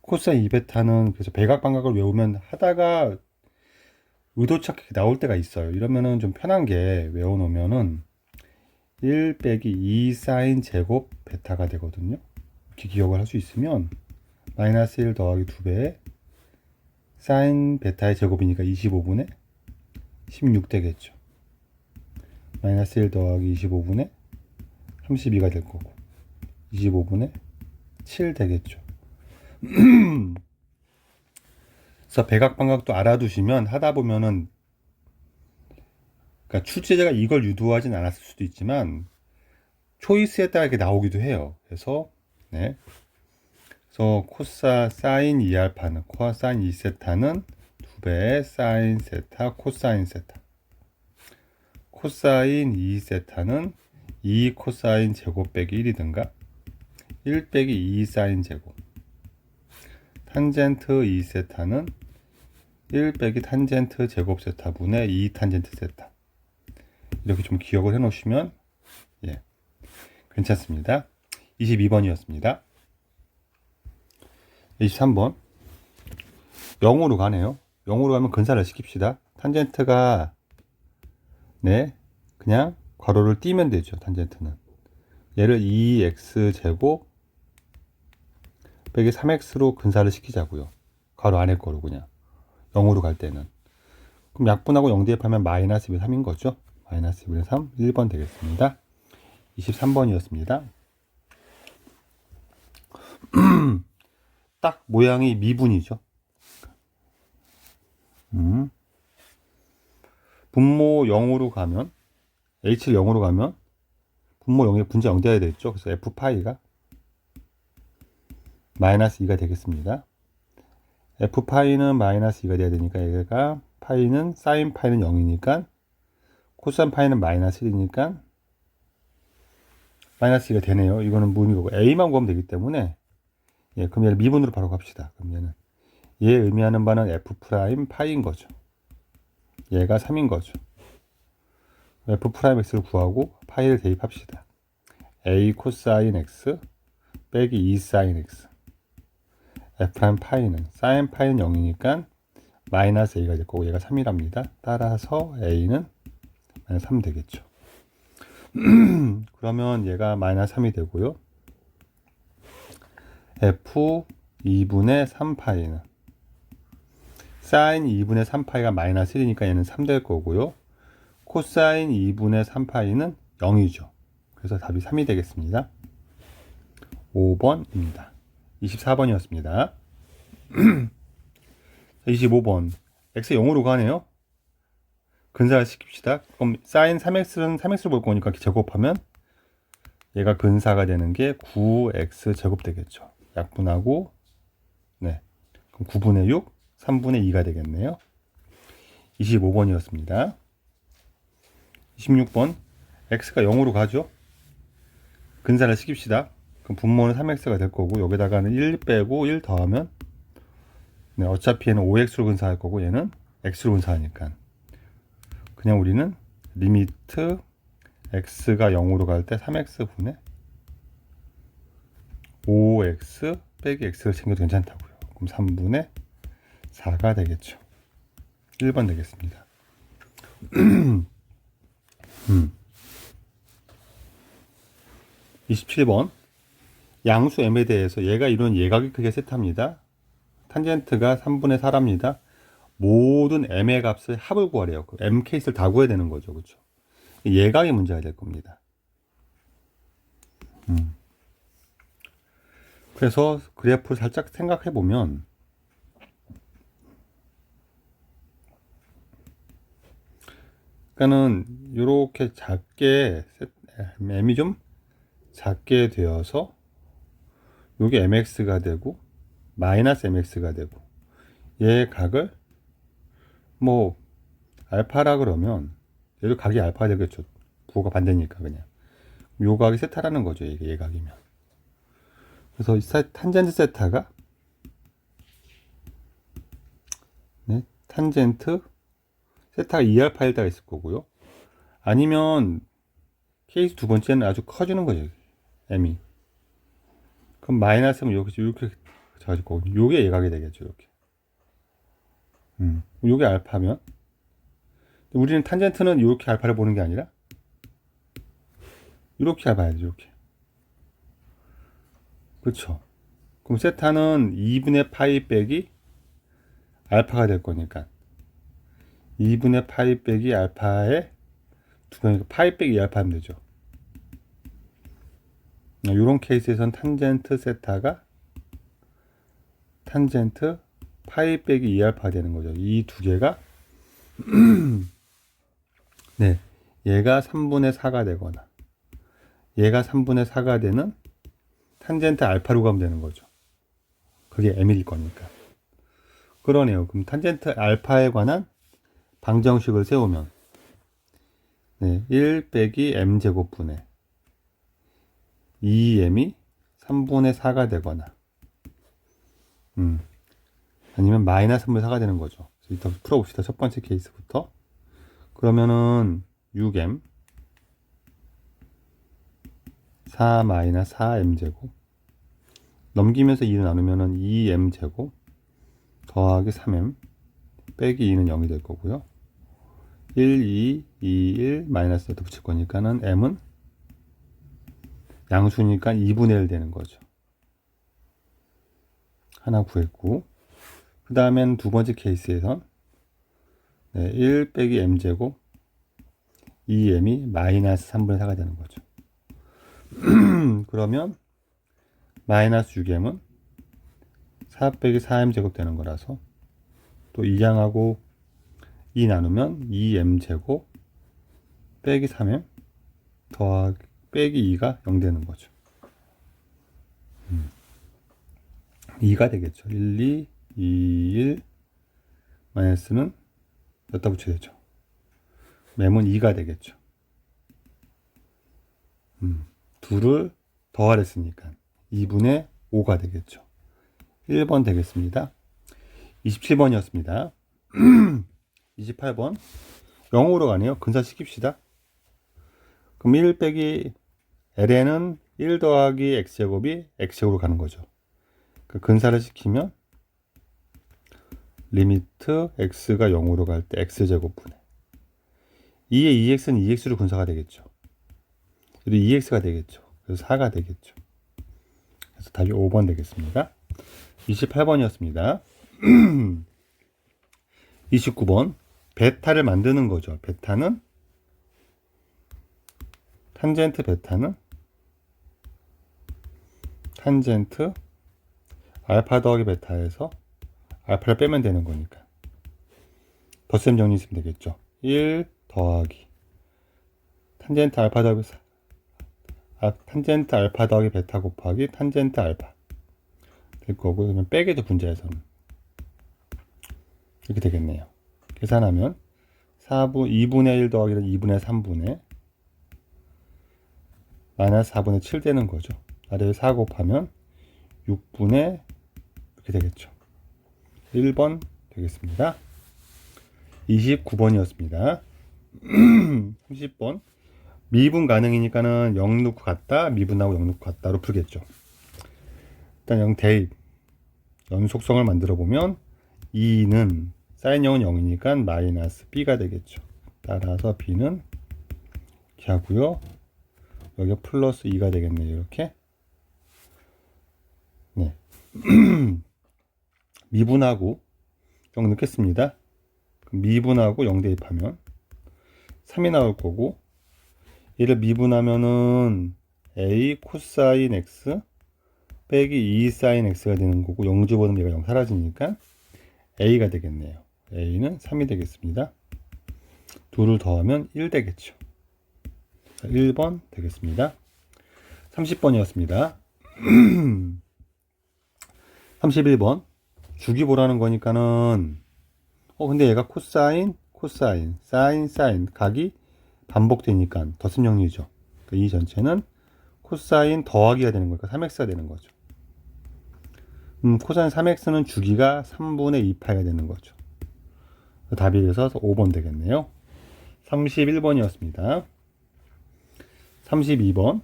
S1: 코사인 2베타는 그래서 백악방각을 외우면 하다가 의도치 않게 나올 때가 있어요. 이러면은 좀 편한 게 외워놓으면은 1 빼기 2 사인 제곱 베타가 되거든요. 이렇게 기억을 할 수 있으면 마이너스 1 더하기 2배 사인 베타의 제곱이니까 25분의 16 되겠죠. 마이너스 1 더하기 25분의 32가 될 거고 25분의 7 되겠죠. 그래서 백악방각도 알아두시면 하다 보면은 그러니까 출제자가 이걸 유도하진 않았을 수도 있지만 초이스에 따라 이렇게 나오기도 해요. 그래서 네. 그래서 코사 사인 2알파는 코사인 2세타는 2배 사인 세타 코사인 세타 코사인 2세타는 2 코사인 제곱 빼기 1이든가 1 빼기 2 사인 제곱 탄젠트 2세타는 1 빼기 탄젠트 제곱 세타분의 2 탄젠트 세타 이렇게 좀 기억을 해 놓으시면 예, 괜찮습니다. 22번이었습니다. 23번 0으로 가네요. 0으로 가면 근사를 시킵시다. 탄젠트가 네 그냥 괄호를 띄면 되죠. 탄젠트는 얘를 2x제곱 빼기 3x로 근사를 시키자고요. 괄호 안에 거로 그냥 0으로 갈 때는 그럼 약분하고 0 대입하면 마이너스 2분의 3인 거죠. 마이너스 2분의 3 1번 되겠습니다. 23번이었습니다. 딱 모양이 미분이죠. 분모 0으로 가면 h를 0으로 가면 분모 0에 분자 0 돼야 되겠죠. 그래서 f파이가 마이너스 2가 되겠습니다. f파이는 마이너스 2가 돼야 되니까 얘가 파이는 사인 파이는 0이니까 코사인 파이는 마이너스 1이니까 마이너스 2가 되네요. 이거는 무의미고 a만 구하면 되기 때문에 예, 그럼 얘를 미분으로 바로 갑시다. 그럼 얘는 얘 의미하는 바는 f 프라임 파이인 거죠. 얘가 3인 거죠. f 프라임 x를 구하고 파이를 대입합시다. a 코사인 x 빼기 2 사인 x f 프라임 파이는 사인 파이는 0이니까 마이너스 a가 될 거고 얘가 3이랍니다. 따라서 a는 마이너스 3 되겠죠. 그러면 얘가 마이너스 3이 되고요. f 2분의 3파이는 사인 2분의 3파이가 마이너스 1이니까 얘는 3 될 거고요. 코사인 2분의 3파이는 0이죠. 그래서 답이 3이 되겠습니다. 5번입니다. 24번이었습니다. 25번 x 0으로 가네요. 근사를 시킵시다. 그럼 사인 3x는 3x를 볼 거니까 제곱하면 얘가 근사가 되는 게 9x 제곱 되겠죠. 약분하고 네, 그럼 9분의 6 3분의 2가 되겠네요. 25번이었습니다. 26번 x가 0으로 가죠. 근사를 시킵시다. 그럼 분모는 3x가 될 거고 여기다가는 1 빼고 1 더하면 네, 어차피 얘는 5x로 근사할 거고 얘는 x로 근사하니까 그냥 우리는 리미트 x가 0으로 갈 때 3x 분의 5x 빼기 x를 챙겨도 괜찮다고요. 그럼 3분의 4가 되겠죠. 1번 되겠습니다. 27번 양수 m에 대해서 얘가 이룬 예각의 크기의 세타입니다. 탄젠트가 3분의 4랍니다. 모든 m의 값을 합을 구하래요. 그 m 케이스를 다 구해야 되는 거죠. 그렇죠? 예각의 문제가 될 겁니다. 그래서 그래프를 살짝 생각해 보면 그러니까는 이렇게 작게 m이 좀 작게 되어서 요게 mx가 되고 마이너스 mx가 되고 얘 각을 뭐 알파라 그러면 얘도 각이 알파가 되겠죠. 부호가 반대니까 그냥 요 각이 세타라는 거죠. 이게 얘 각이면. 그래서 이 탄젠트 세타가 네, 탄젠트 세타가 2알파일 때가 있을 거고요. 아니면 케이스 두 번째는 아주 커지는 거죠. m이. 그럼 마이너스면 이렇게 작아질 거고 요게 예각이 되겠죠. 이렇게. 요게 알파면 우리는 탄젠트는 이렇게 알파를 보는 게 아니라 이렇게 봐야죠. 이렇게. 그렇죠. 그럼 세타는 2분의 파이 빼기 알파가 될 거니까 2분의 파이 빼기 알파의 두 배니까 파이 빼기 2알파 하면 되죠. 이런 케이스에선 탄젠트 세타가 탄젠트 파이 빼기 2알파가 되는 거죠. 이 두 개가 네, 얘가 3분의 4가 되거나 얘가 3분의 4가 되는 탄젠트 알파로 가면 되는 거죠. 그게 m일 거니까. 그러네요. 그럼 탄젠트 알파에 관한 방정식을 세우면 네, 1 빼기 m제곱분의 2m이 3분의 4가 되거나 아니면 마이너스 3분의 4가 되는 거죠. 일단 풀어봅시다. 첫 번째 케이스부터. 그러면은 6m 4 마이너스 4m제곱 넘기면서 2를 나누면은 2m제곱 더하기 3m 빼기 2는 0이 될 거고요. 1, 2, 2, 1 마이너스 또 붙일 거니까는 m은 양수니까 2분의 1 되는 거죠. 하나 구했고 그 다음엔 두 번째 케이스에선 네, 1 빼기 m제곱 2m이 마이너스 3분의 4가 되는 거죠. 그러면 마이너스 6m은 4 빼기 4m제곱 되는 거라서 또 2양하고 2 나누면 2m제곱 빼기 3m 더하기 빼기 2가 0 되는 거죠. 2가 되겠죠. 1, 2, 2, 1 마이너스는 여기다 붙여야 되죠. m은 2가 되겠죠. 둘을 더하랬으니까 2분의 5가 되겠죠. 1번 되겠습니다. 27번이었습니다. 28번 0으로 가네요. 근사시킵시다. 그럼 1 빼기 ln은 1 더하기 x제곱이 x제곱으로 가는 거죠. 그 근사를 시키면 리미트 x가 0으로 갈 때 x제곱분의 2의 2x는 2x로 근사가 되겠죠. 그래도 2x가 되겠죠. 그래서 4가 되겠죠. 그래서 답이 5번 되겠습니다. 28번이었습니다. 29번 베타를 만드는 거죠. 베타는 탄젠트 베타는 탄젠트 알파 더하기 베타에서 알파를 빼면 되는 거니까 덧셈 정리 있으면 되겠죠. 1 더하기 탄젠트 알파 더하기 탄젠트 알파 더하기 베타 곱하기 탄젠트 알파 될 거고 그러면 빼게도 분자에서는 이렇게 되겠네요. 계산하면 2분의 1 더하기 2분의 3분의 마이너스 4분의 7 되는 거죠. 아래에 4 곱하면 6분의 이렇게 되겠죠. 1번 되겠습니다. 29번이었습니다. 30번. 미분 가능이니까는 0 넣고 같다, 미분하고 0 넣고 같다로 풀겠죠. 일단 0 대입. 연속성을 만들어 보면 2는 사인 0은 0이니까 마이너스 b가 되겠죠. 따라서 b는 이렇게 하고요. 여기 플러스 2가 되겠네요. 이렇게. 네. 미분하고 0 넣겠습니다. 미분하고 0 대입하면 3이 나올 거고, 얘를 미분하면은 a 코사인 x 빼기 2 사인 x가 되는 거고, 0 집어넣으면 얘가 0 사라지니까 a가 되겠네요. a는 3이 되겠습니다. 2를 더하면 1 되겠죠. 1번 되겠습니다. 30번이었습니다. 31번. 주기 보라는 거니까는, 근데 얘가 코사인, 사인, 각이 반복되니까 덧셈정리죠. 이 전체는 코사인 더하기가 되는 거니까 3x가 되는 거죠. 코사인 3x는 주기가 3분의 2파이가 되는 거죠. 답이 그래서 5번 되겠네요. 31번이었습니다. 32번.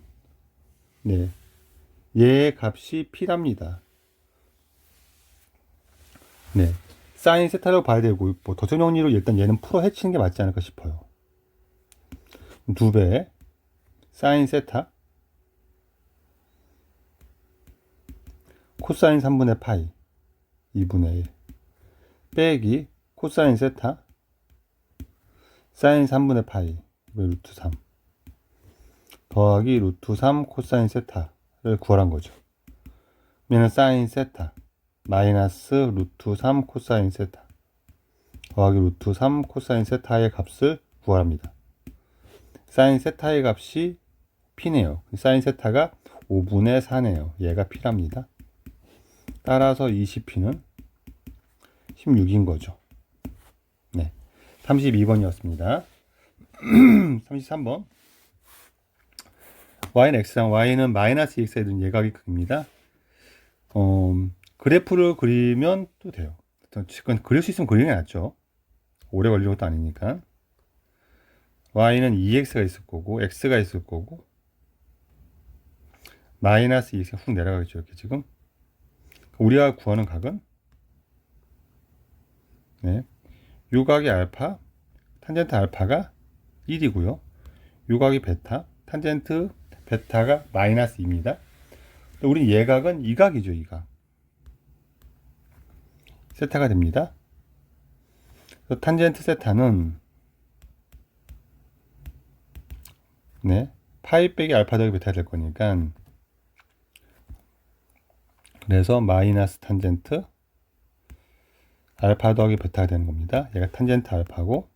S1: 네. 얘의 값이 p랍니다. 네. 사인 세타라고 봐야 되고, 뭐 덧셈 정리로 일단 얘는 풀어 헤치는 게 맞지 않을까 싶어요. 2배 사인 세타 코사인 3분의 파이 2분의 1 빼기 코사인 세타 사인 3분의 파이 루트 3 더하기 루트 3 코사인 세타를 구하란 거죠. 얘는 사인 세타 마이너스 루트 3 코사인 세타 더하기 루트 3 코사인 세타의 값을 구합니다. 사인 세타의 값이 p네요. 사인 세타가 5분의 4네요. 얘가 p랍니다. 따라서 20p는 16인 거죠. 네. 32번이었습니다. 33번. y는 x랑 y는 마이너스 2x에 둔 예각이 극입니다. 그래프를 그리면 또 돼요. 일단 그릴 수 있으면 그리는 게 낫죠. 오래 걸릴 것도 아니니까. y는 2x가 있을 거고, x가 있을 거고, 마이너스 2x가 훅 내려가겠죠. 이렇게 지금. 우리가 구하는 각은, 네. 요각이 알파, 탄젠트 알파가 1이고요. 요각이 베타, 탄젠트 베타가 마이너스 2입니다. 우리 예각은 이 각이죠. 이 각. 세타가 됩니다. 탄젠트 세타는 네, 파이 빼기 알파 더하기 베타 될 거니까, 그래서 마이너스 탄젠트 알파 더하기 베타가 되는 겁니다. 얘가 탄젠트 알파고,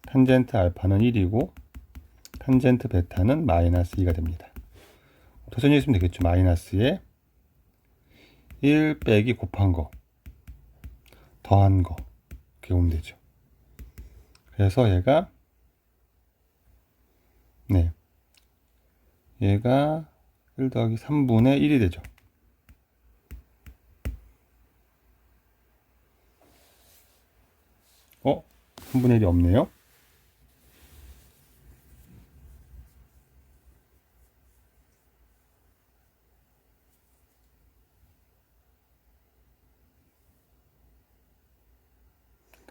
S1: 탄젠트 알파는 1이고 탄젠트 베타는 마이너스 2가 됩니다. 도전이 있으면 되겠죠. 마이너스에 1 빼기 곱한 거 더한 거 이렇게 오면 되죠. 그래서 얘가 네, 얘가 1 더하기 3분의 1이 되죠. 어? 3분의 1이 없네요.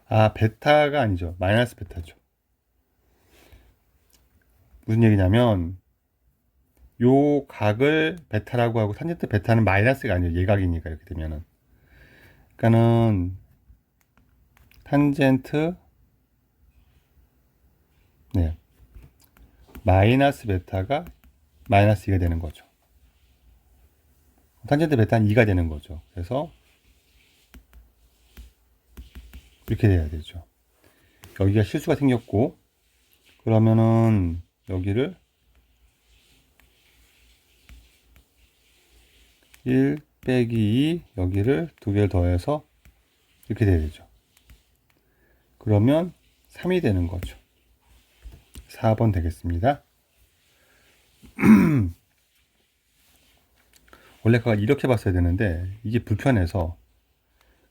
S1: 아, 베타가 아니죠. 마이너스 베타죠. 무슨 얘기냐면, 요 각을 베타라고 하고 탄젠트 베타는 마이너스가 아니에요. 예각이니까 이렇게 되면은. 그러니까는 탄젠트 네, 마이너스 베타가 마이너스 2가 되는 거죠. 탄젠트 베타는 2가 되는 거죠. 그래서 이렇게 돼야 되죠. 여기가 실수가 생겼고, 그러면은 여기를 1 빼기 2 여기를 두 개를 더해서 이렇게 돼야 되죠. 그러면 3이 되는 거죠. 4번 되겠습니다. 원래 그걸 이렇게 봤어야 되는데 이게 불편해서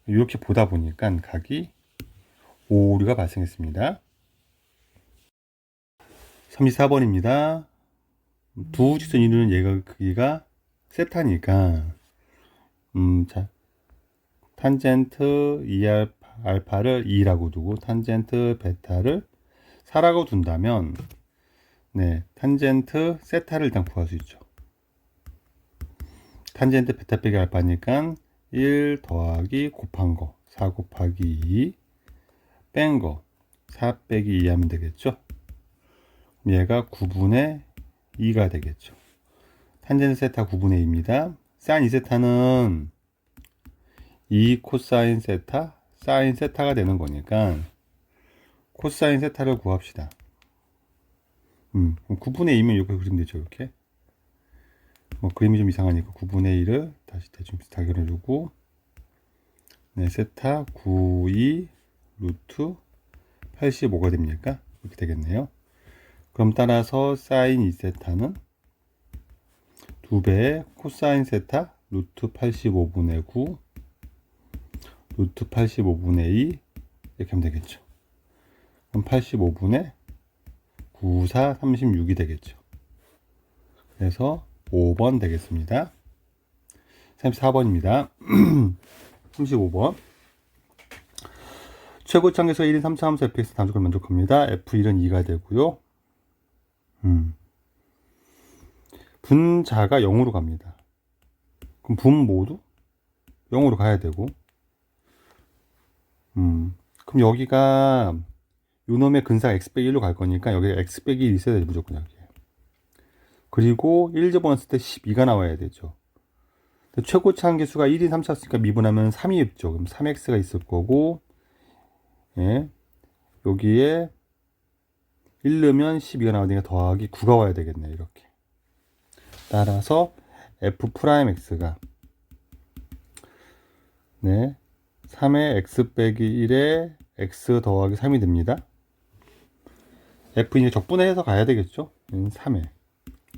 S1: 이렇게 보다 보니까 각이 오류가 발생했습니다. 34번입니다. 두 직선 이루는 예각 크기가 세타니까 자, 탄젠트 2알파를 2라고 두고 탄젠트 베타를 4라고 둔다면 탄젠트 세타를 일단 구할 수 있죠. 탄젠트 베타 빼기 알파니까 1 더하기 곱한 거 4 곱하기 2 뺀 거 4 빼기 2 하면 되겠죠. 얘가 9분의 2가 되겠죠. 탄젠트 세타 9분의 2입니다. 사인 2세타는 2 코사인 세타 사인 세타가 되는 거니까 코사인 세타를 구합시다. 9분의 2면 이렇게 그리면 되죠. 이렇게 그림이 좀 이상하니까 9분의 1을 다시 대충 비슷하게 그려주고 세타 92 루트 85가 됩니까? 이렇게 되겠네요. 그럼 따라서 사인 2세타는 2배의 코사인 세타 루트 85분의 9 루트 85분의 2 이렇게 하면 되겠죠. 그럼 85분의 94, 36이 되겠죠. 그래서 5번 되겠습니다. 34번입니다. 35번. 최고창에서 1인 3차 함수 fx 단축을 만족합니다. f1은 2가 되고요. 분자가 0으로 갑니다. 그럼 분 모두 0으로 가야 되고 그럼 여기가 요놈의 근사가 x 빼기 1로 갈 거니까 여기가 x 빼기 1이 있어야 돼 무조건 여기에. 그리고 1 집어넣었을 때 12가 나와야 되죠. 최고차 한계수가 1인 3차였으니까 미분하면 3이 있죠. 그럼 3x가 있을 거고 여기에 1 넣으면 12가 나오니까 더하기 9가 와야 되겠네. 이렇게. 따라서 f'x가 3의 x 빼기 1에 x 더하기 3이 됩니다. f 이제 적분해서 가야 되겠죠. 3에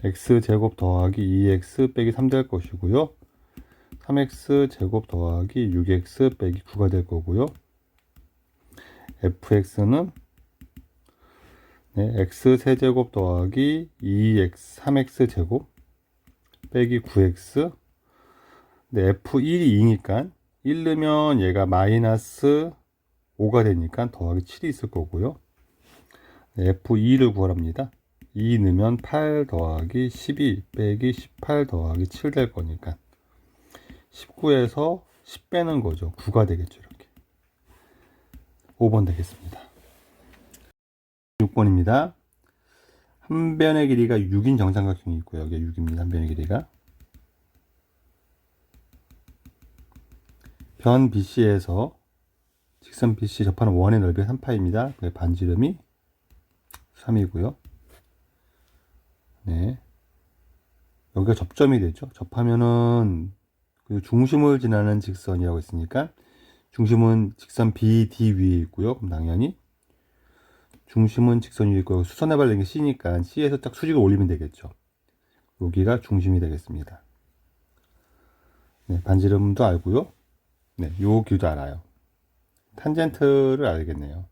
S1: x 제곱 더하기 2x 빼기 3 될 것이고요. 3x 제곱 더하기 6x 빼기 9가 될 거고요. fx는 x 세제곱 더하기 2x 3x 제곱 빼기 9x f1이 2니까 1 넣으면 얘가 마이너스 5가 되니까 더하기 7이 있을 거고요. f2를 구하랍니다. 2 넣으면 8 더하기 12 빼기 18 더하기 7 될 거니까 19에서 10 빼는 거죠. 9가 되겠죠. 이렇게 5번 되겠습니다. 6번입니다. 한 변의 길이가 6인 정삼각형이 있고요. 여기 6입니다. 한 변의 길이가 변 BC에서 직선 BC 접하는 원의 넓이가 3파입니다. 반지름이 3이고요. 여기가 접점이 되죠. 접하면은 그 중심을 지나는 직선이라고 했으니까 중심은 직선 BD 위에 있고요. 그럼 당연히 중심은 직선 위에 있고 수선에 발린 게 C니까 C에서 딱 수직을 올리면 되겠죠. 여기가 중심이 되겠습니다. 반지름도 알고요. 요 길도 알아요. 탄젠트를 알겠네요.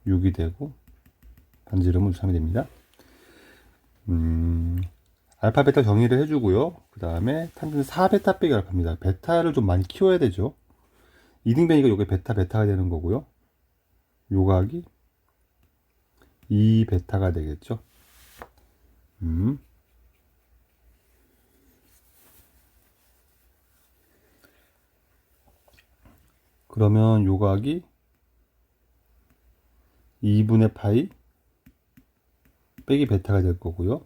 S1: 6이 되고 반지름은 3이 됩니다. 알파 베타 정의를 해주고요. 그 다음에 탄젠트 4베타 빼기 알파입니다. 베타를 좀 많이 키워야 되죠. 이등변이가 요게 베타가 되는 거고요. 요각이 2베타가 되겠죠. 그러면 요각이 2분의 파이 빼기 베타가 될 거고요.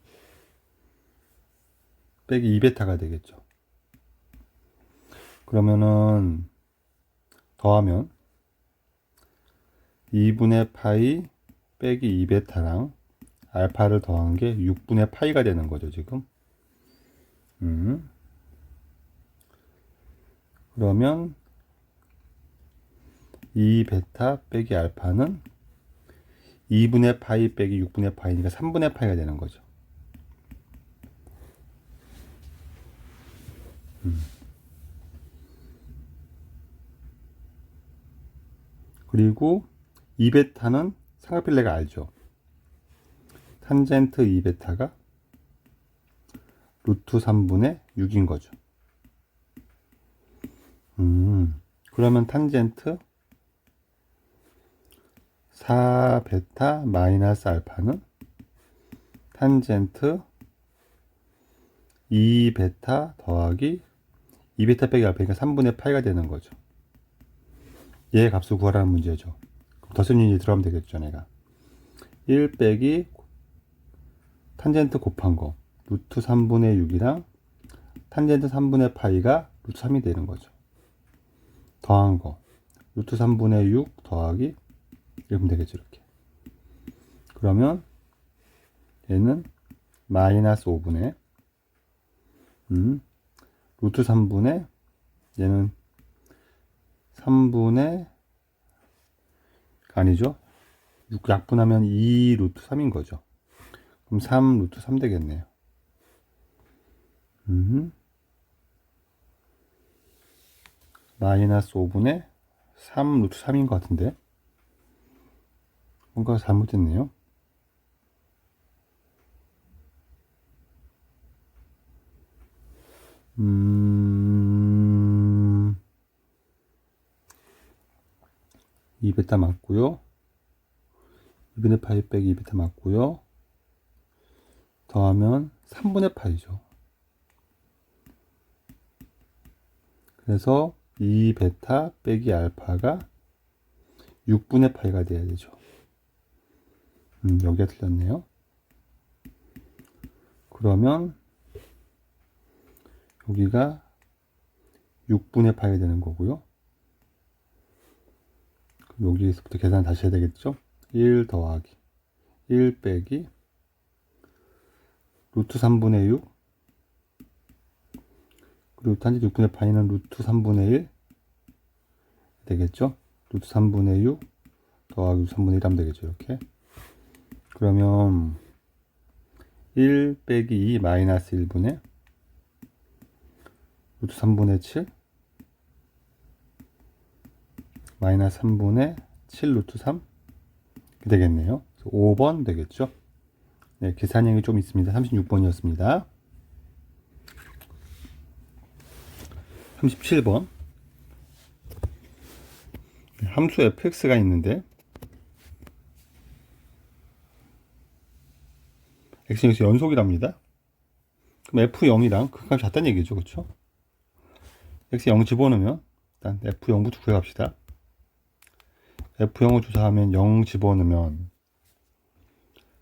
S1: 빼기 2베타가 되겠죠. 그러면은 더하면 2분의 파이 빼기 2베타랑 알파를 더한 게 6분의 파이가 되는 거죠, 지금. 그러면 2베타 빼기 알파는 2분의 파이 빼기 6분의 파이니까 3분의 파이가 되는 거죠. 그리고 2베타는 삼각비를 내가 알죠. 탄젠트 2베타가 루트 3분의 6인 거죠. 그러면 탄젠트 4베타 마이너스 알파는 탄젠트 2베타 더하기 2베타 빼기 알파니까 3분의 파이가 되는 거죠. 얘의 값을 구하라는 문제죠. 더셈인이 들어가면 되겠죠. 내가 1 빼기 탄젠트 곱한 거 루트 3분의 6이랑 탄젠트 3분의 파이가 루트 3이 되는 거죠. 더한 거 루트 3분의 6 더하기 이러면 되겠죠. 이렇게. 그러면 얘는 마이너스 5분의 루트 3분의 얘는 3분의 아니죠. 6 약분하면 2 루트 3인 거죠. 그럼 3 루트 3 되겠네요. 마이너스 5분의 3 루트 3인 것 같은데 뭔가 잘못됐네요. 이 베타 맞고요. 2분의 파이 빼기 2베타 맞고요. 더하면 3분의 파이죠. 그래서 2베타 빼기 알파가 6분의 파이가 돼야 되죠. 여기가 틀렸네요. 그러면 여기가 6분의 파이가 되는 거고요. 그럼 여기서부터 계산 다시 해야 되겠죠? 1 더하기 1 빼기 루트 3분의 6 그리고 탄젠트 6분의 파이는 루트 3분의 1 되겠죠? 루트 3분의 6 더하기 루트 3분의 1 하면 되겠죠. 이렇게. 그러면 1 빼기 2 마이너스 1분의 루트 3분의 7 마이너스 3분의 7 루트 3 이렇게 되겠네요. 5번 되겠죠. 네, 계산형이 좀 있습니다. 36번이었습니다. 37번 함수 fx가 있는데 x는 여기서 연속이랍니다. 그럼 f0이랑 그 값이 같다는 얘기죠. 그렇죠? x 0 집어넣으면 일단 f0부터 구해갑시다. f0을 조사하면 0 집어넣으면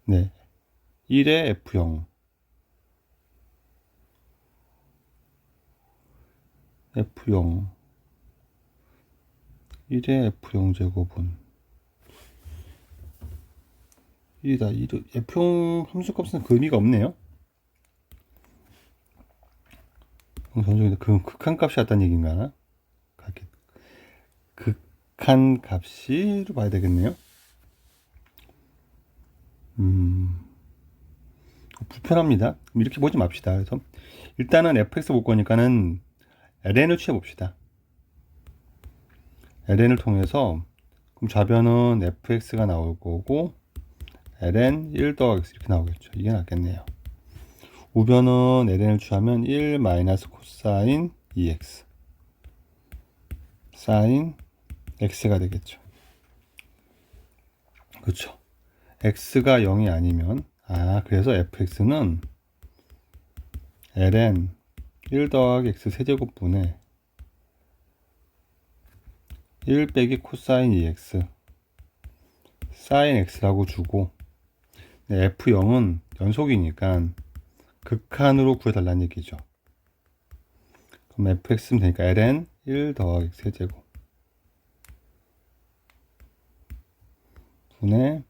S1: 네 1의 f0 f0 1의 f0 제곱은 1이다. f0 함수값은 그 의미가 없네요. 전적인데 그 극한값이 같다는 얘기인가? 극한값이로 봐야 되겠네요. 불편합니다. 이렇게 보지 맙시다. 그래서 일단은 fx 볼 거니까는 ln을 취해 봅시다. ln을 통해서 그럼 좌변은 fx가 나올 거고 ln 1 더하기 x 이렇게 나오겠죠. 이게 낫겠네요. 우변은 ln을 취하면 1 마이너스 코사인 2x 사인 x가 되겠죠. 그렇죠. x가 0이 아니면 그래서 fx는 ln 1 더하기 x 세제곱분의 1 빼기 코사인 2x 사인 x라고 주고 f0은 연속이니까 극한으로 구해달라는 얘기죠. 그럼 fx는 되니까 ln 1 더하기 x 세제곱 분의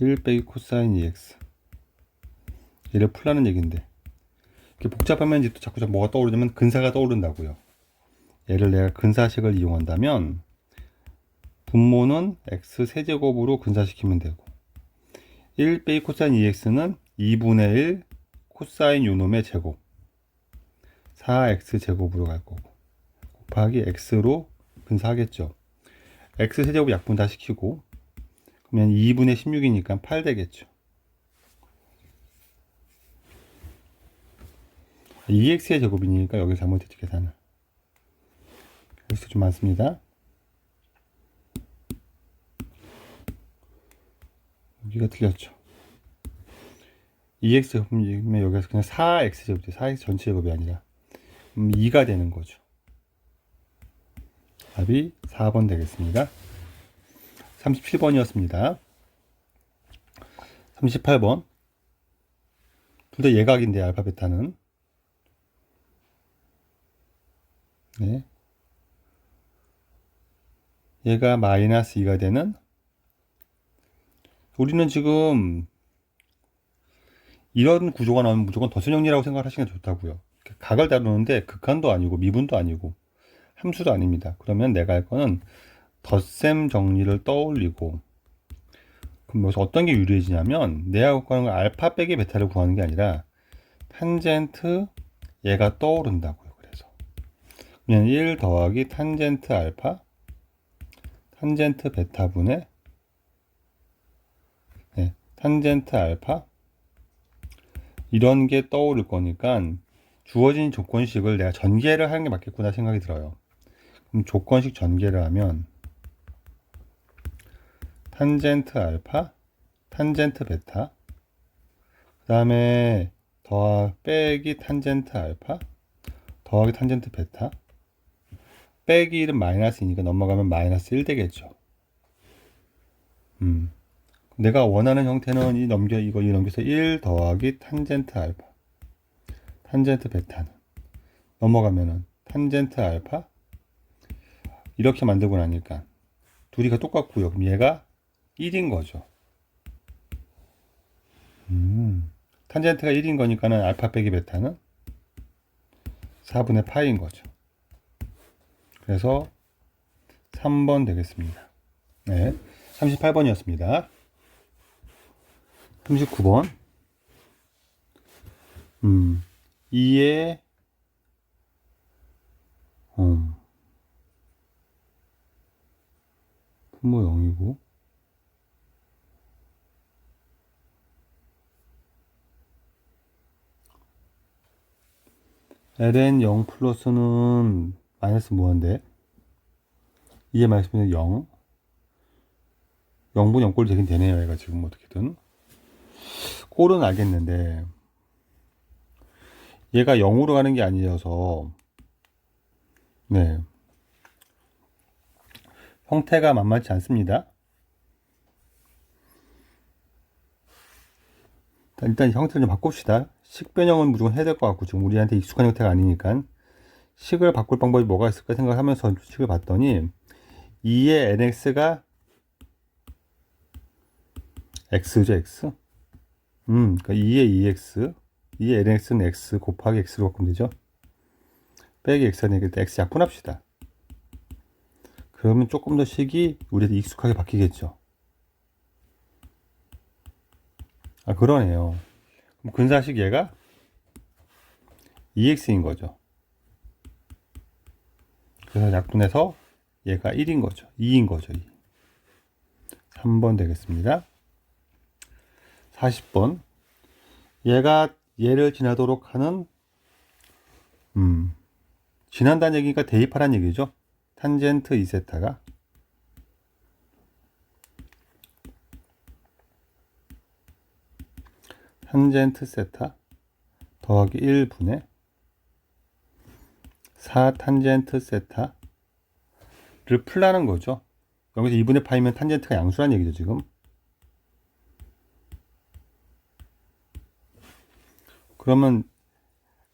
S1: 1 빼기 코사인 2x 얘를 풀라는 얘기인데 이렇게 복잡하면 이제 또 자꾸 뭐가 떠오르냐면 근사가 떠오른다고요. 얘를 내가 근사식을 이용한다면 분모는 x 세제곱으로 근사시키면 되고 1 빼기 코사인 2x는 2분의 1 코사인 요놈의 제곱 4x 제곱으로 갈 거고 곱하기 x로 근사하겠죠. x 세제곱 약분 다 시키고 그러면 2분의 16이니까 8 되겠죠. 2x의 제곱이니까 여기 잘못했죠, 계산을. x 좀 많습니다. 여기가 틀렸죠. 2x 제곱이면 여기서 그냥 4x 제곱이죠. 4x 전체 제곱이 아니라 2가 되는 거죠. 답이 4번 되겠습니다. 37번이었습니다. 38번. 둘 다 예각인데 알파 베타는. 네. 얘가 마이너스 2가 되는, 우리는 지금 이런 구조가 나오면 무조건 덧셈 정리라고 생각을 하시는 게 좋다고요. 각을 다루는데 극한도 아니고 미분도 아니고 함수도 아닙니다. 그러면 내가 할 거는 덧셈 정리를 떠올리고, 그럼 여기서 어떤 게 유리해지냐면 내가 구하는 건 알파 빼기 베타를 구하는 게 아니라 탄젠트 얘가 떠오른다고요. 그래서 그냥 1 더하기 탄젠트 알파 탄젠트 베타분의 탄젠트 알파 이런 게 떠오를 거니까 주어진 조건식을 내가 전개를 하는 게 맞겠구나 생각이 들어요. 그럼 조건식 전개를 하면 탄젠트 알파 탄젠트 베타 그 다음에 빼기 탄젠트 알파 더하기 탄젠트 베타 빼기 1은 마이너스이니까 넘어가면 마이너스 1 되겠죠. 내가 원하는 형태는 이 넘겨서 1 더하기 탄젠트 알파 탄젠트 베타는 넘어가면은 탄젠트 알파 이렇게 만들고 나니까 둘이가 똑같고요. 그럼 얘가 1인 거죠. 탄젠트가 1인 거니까는 알파 빼기 베타는 4분의 파이인 거죠. 그래서 3번 되겠습니다. 네, 38번이었습니다. 39번 2의 분모 0이고 ln 0 플러스는 마이너스 무한대 2의 마이너스는 0 0분 0꼴 되긴 되네요. 얘가 지금 어떻게든 꼴은 알겠는데 얘가 0으로 가는 게 아니어서 네 형태가 만만치 않습니다. 일단 형태를 좀 바꿉시다. 식 변형은 무조건 해야 될 것 같고 지금 우리한테 익숙한 형태가 아니니까 식을 바꿀 방법이 뭐가 있을까 생각하면서 식을 봤더니 2의 nx가 x죠, x. 그러니까 2의 2x, 2의 nx는 x 곱하기 x로 바꾸면 되죠. 빼기 x가 되니까 x 약분합시다. 그러면 조금 더 식이 우리한테 익숙하게 바뀌겠죠. 아, 그러네요. 그럼 근사식 얘가 2x인 거죠. 그래서 약분해서 얘가 1인 거죠. 2인 거죠. 2. 3번 되겠습니다. 40번. 얘가 얘를 지나도록 하는 지난다는 얘기니까 대입하라는 얘기죠. 탄젠트 2세타가 탄젠트 세타 더하기 1분의 4 탄젠트 세타를 풀라는 거죠. 여기서 2분의 파이면 탄젠트가 양수란 얘기죠, 지금. 그러면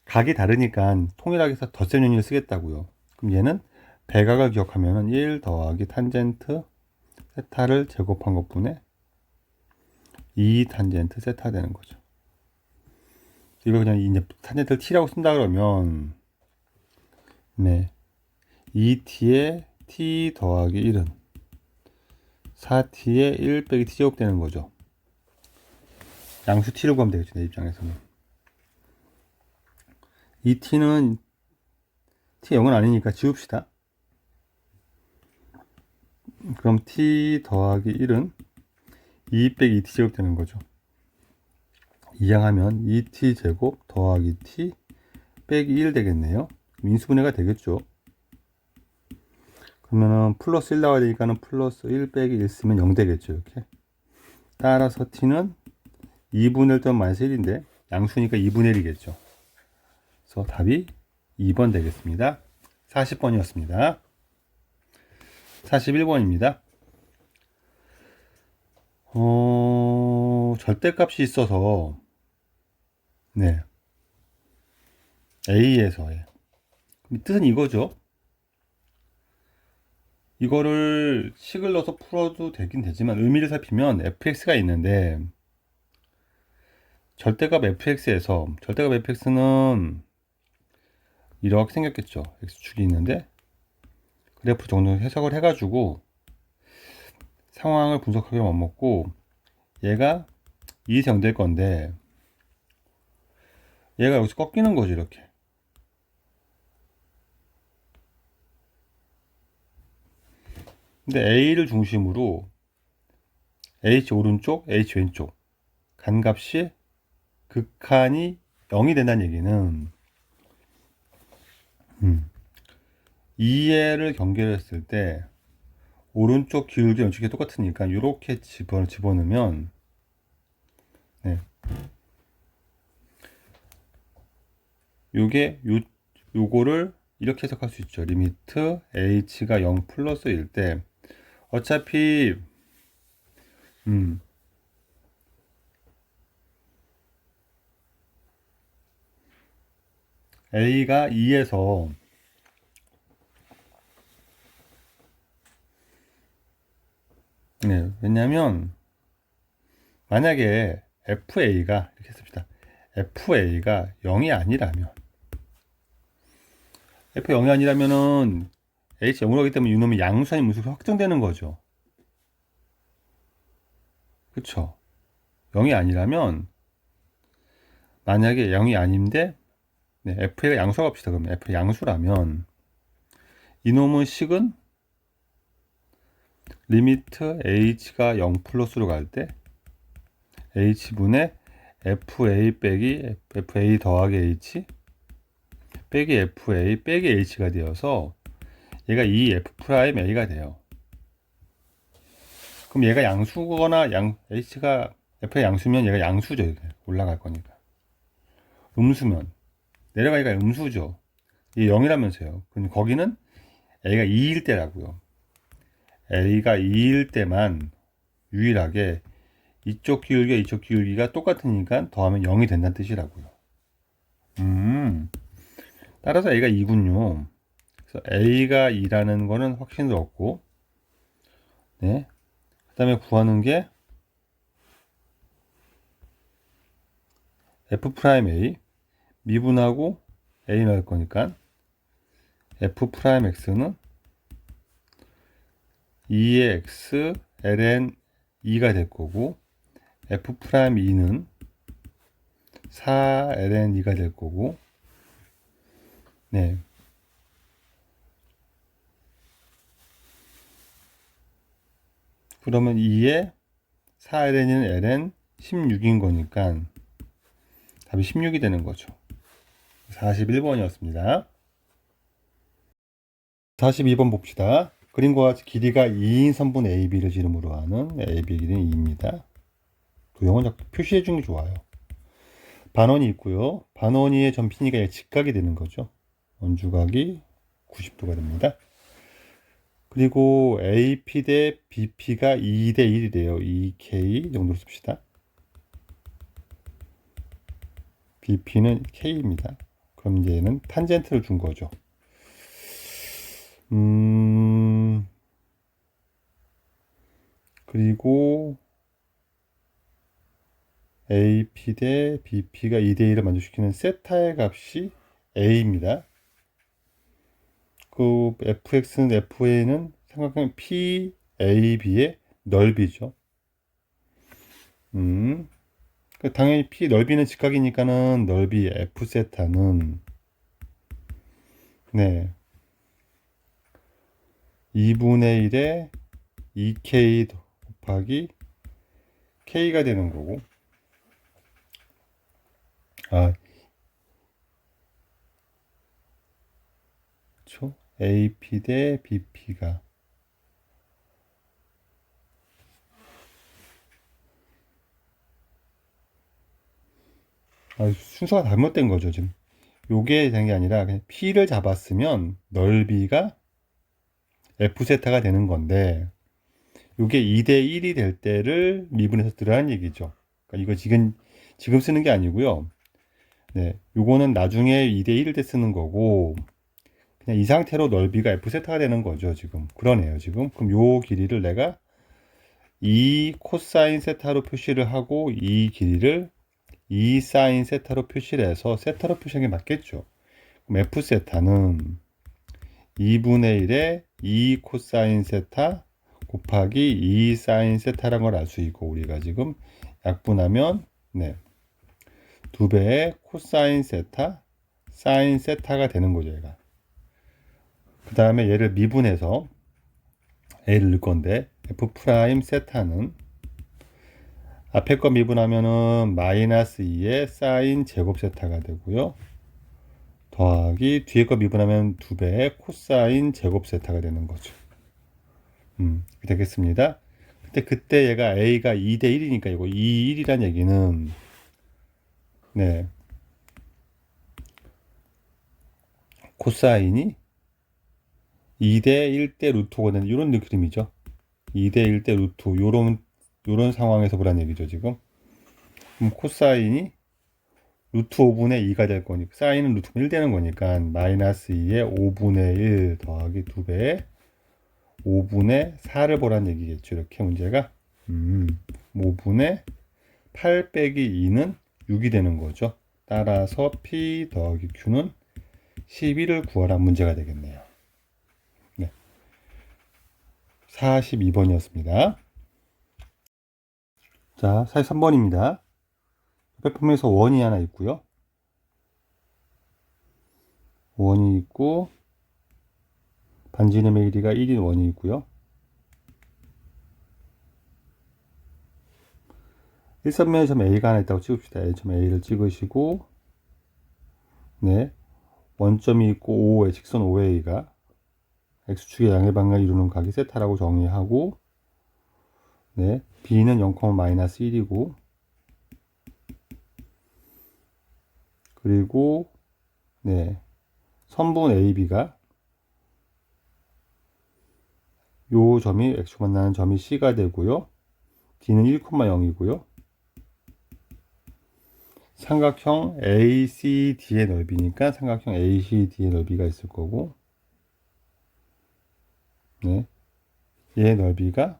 S1: 각이 다르니까 통일하게 해서 덧셈 연리를 쓰겠다고요. 그럼 얘는 배각을 기억하면 1 더하기 탄젠트 세타를 제곱한 것분에 2 탄젠트 세타 되는 거죠. 이거 그냥 이제 탄젠트를 t라고 쓴다 그러면 네 2t에 t 더하기 1은 4t에 1 빼기 t제곱 되는 거죠. 양수 t를 구하면 되겠죠, 내 입장에서는. 이 t는 t 0은 아니니까 지웁시다. 그럼 t 더하기 1은 2 빼기 2t 제곱 되는 거죠. 이항하면 2t 제곱 더하기 t 빼기 1 되겠네요. 인수분해가 되겠죠. 그러면은 플러스 1 나와야 되니까는 플러스 1 빼기 1 쓰면 0 되겠죠. 이렇게. 따라서 t는 2분의 1 또는 마이너스 1인데 양수니까 2분의 1이겠죠. 그래서 답이 2번 되겠습니다. 40번이었습니다. 41번입니다. 절대값이 있어서 네 A에서의 뜻은 이거죠. 이거를 식을 넣어서 풀어도 되긴 되지만 의미를 살피면 fx가 있는데 절대값 fx에서 절대값 fx는 이렇게 생겼겠죠. x축이 있는데 그래프 정도 해석을 해가지고 상황을 분석하게 맘먹고 얘가 2에서 0 될 건데 얘가 여기서 꺾이는 거죠. 이렇게. 근데 A를 중심으로 H 오른쪽, H 왼쪽 간값이 극한이 0이 된다는 얘기는 2얘를 경계했을 때 오른쪽 기울기 왼쪽이 똑같으니까 이렇게 집어넣으면 네. 요거를 이렇게 해석할 수 있죠. 리미트 h가 0 플러스 1 때 어차피 a가 2에서 네, 왜냐면 만약에 FA가 이렇게 했습니다. FA가 0이 아니라면 F 0이 아니라면은 H 0으로 하기 때문에 이놈이 양수 아닌 무수가 확정되는 거죠. 그쵸? 0이 아니라면 만약에 0이 아닌데 네, FA가 양수라고 합시다. 그러면 F 양수라면 이놈의 식은 리미트 H가 0 플러스로 갈 때 H분의 FA 빼기 FA 더하기 H 빼기 FA 빼기 H가 되어서 얘가 2F 프라임 A가 돼요. 그럼 얘가 양수거나 H가 F가 양수면 얘가 양수죠. 이렇게 올라갈 거니까. 음수면 내려가기가 음수죠. 이게 0이라면서요. 그럼 거기는 A가 2일 때라고요. A가 2일 때만 유일하게 이쪽 기울기와 이쪽 기울기가 똑같으니까 더하면 0이 된다는 뜻이라고요. 따라서 A가 2군요. 그래서 A가 2라는 거는 확신도 없고, 네. 그 다음에 구하는 게 F'A 미분하고 A 넣을 거니까 F'X는 2의 X ln 2가 될 거고 F'E는 4 ln 2가 될 거고 네. 그러면 2의 4 ln은 ln 16인 거니까 답이 16이 되는 거죠. 41번이었습니다. 42번 봅시다. 그림과 같이 길이가 2인 선분 AB를 지름으로 하는 AB의 길이는 2입니다. 도형은 자꾸 표시해 주는 게 좋아요. 반원이 있고요. 반원이의 점피니까 직각이 되는 거죠. 원주각이 90도가 됩니다. 그리고 AP 대 BP가 2 대 1이래요. 2K 정도로 씁시다. BP는 K입니다. 그럼 이제 얘는 탄젠트를 준 거죠. 그리고 AP 대 BP가 2 대 1을 만족시키는 세타의 값이 A입니다. 그 FX는 FA는 삼각형 PAB의 넓이죠. 당연히 P 넓이는 직각이니까는 넓이 F 세타는 네 2분의 1의 2k 곱하기 k가 되는 거고, 그렇죠? AP 대 BP가 순서가 잘못된 거죠, 지금. 요게 되는 게 아니라 그냥 P를 잡았으면 넓이가 F세타가 되는 건데, 요게 2대 1이 될 때를 미분해서 들으라는 얘기죠. 그러니까 이거 지금 쓰는 게 아니고요. 네, 요거는 나중에 2대 1일 때 쓰는 거고, 그냥 이 상태로 넓이가 F세타가 되는 거죠, 지금. 그러네요, 지금. 그럼 요 길이를 내가 2 코사인 세타로 표시를 하고, 이 길이를 2 사인 세타로 표시를 해서 세타로 표시하는 게 맞겠죠. 그럼 F세타는 2분의 1에 2 코사인 세타 곱하기 2 사인 세타라는 걸 알 수 있고, 우리가 지금 약분하면, 네, 2배의 코사인 세타, 사인 세타가 되는 거죠, 얘가. 그 다음에 얘를 미분해서 a를 넣을 건데, f 프라임 세타는 앞에 거 미분하면은 마이너스 2의 사인 제곱 세타가 되고요. 더하기 뒤에 거 미분하면 2배의 코사인 제곱 세타가 되는 거죠. 되겠습니다. 그때 얘가 a가 2대 1이니까 이거 2, 1이란 얘기는, 네, 코사인이 2대 1대 루트거든. 이런 그림이죠. 2대 1대 루트. 요런 상황에서 보란 얘기죠, 지금. 그럼 코사인이 루트 5분의 2가 될 거니까, 사인은 루트 1 되는 거니까, 마이너스 2의 5분의 1 더하기 2배의 5분의 4를 보란 얘기겠죠. 이렇게 문제가. 5분의 8 빼기 2는 6이 되는 거죠. 따라서 P 더하기 Q는 11을 구하라 문제가 되겠네요. 네. 42번이었습니다. 자, 43번입니다. 빼품에서 원이 하나 있고요. 원이 있고, 반지름의 길이가 1인 원이 있고요. 일선면에 점 A가 하나 있다고 찍읍시다. 점 A를 찍으시고, 네, 원점이 있고 5의 직선 OA가 X축의 양의 방향을 이루는 각이 세타라고 정의하고, 네, B는 0, 마이너스 1이고, 그리고, 네, 선분 AB가 요 점이 X축 만나는 점이 C가 되고요. D는 1,0이고요. 삼각형 ACD의 넓이니까 삼각형 ACD의 넓이가 있을 거고, 네, 얘의 넓이가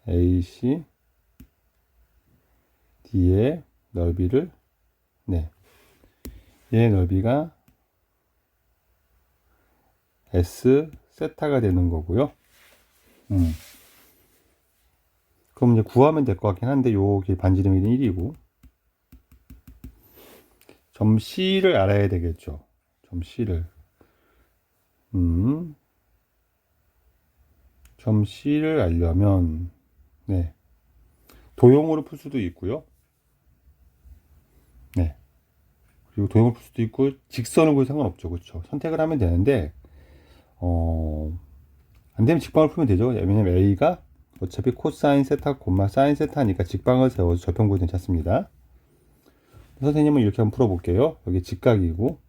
S1: ACD의 넓이를, 네, 얘의 넓이가 S 세타가 되는 거고요. 그럼 이제 구하면 될 것 같긴 한데, 요게 반지름이 1이고, 점 C를 알아야 되겠죠. 점 C를. 점 C를 알려면, 네, 도형으로 풀 수도 있고요. 네. 그리고 도형을 풀 수도 있고, 직선을 구해도 상관없죠. 그렇죠. 선택을 하면 되는데, 안 되면 직방을 풀면 되죠. 왜냐면 A가 어차피 코사인 세타, 사인 세타니까 직방을 세워서 절편 구해도 괜찮습니다. 선생님은 이렇게 한번 풀어볼게요. 여기 직각이고,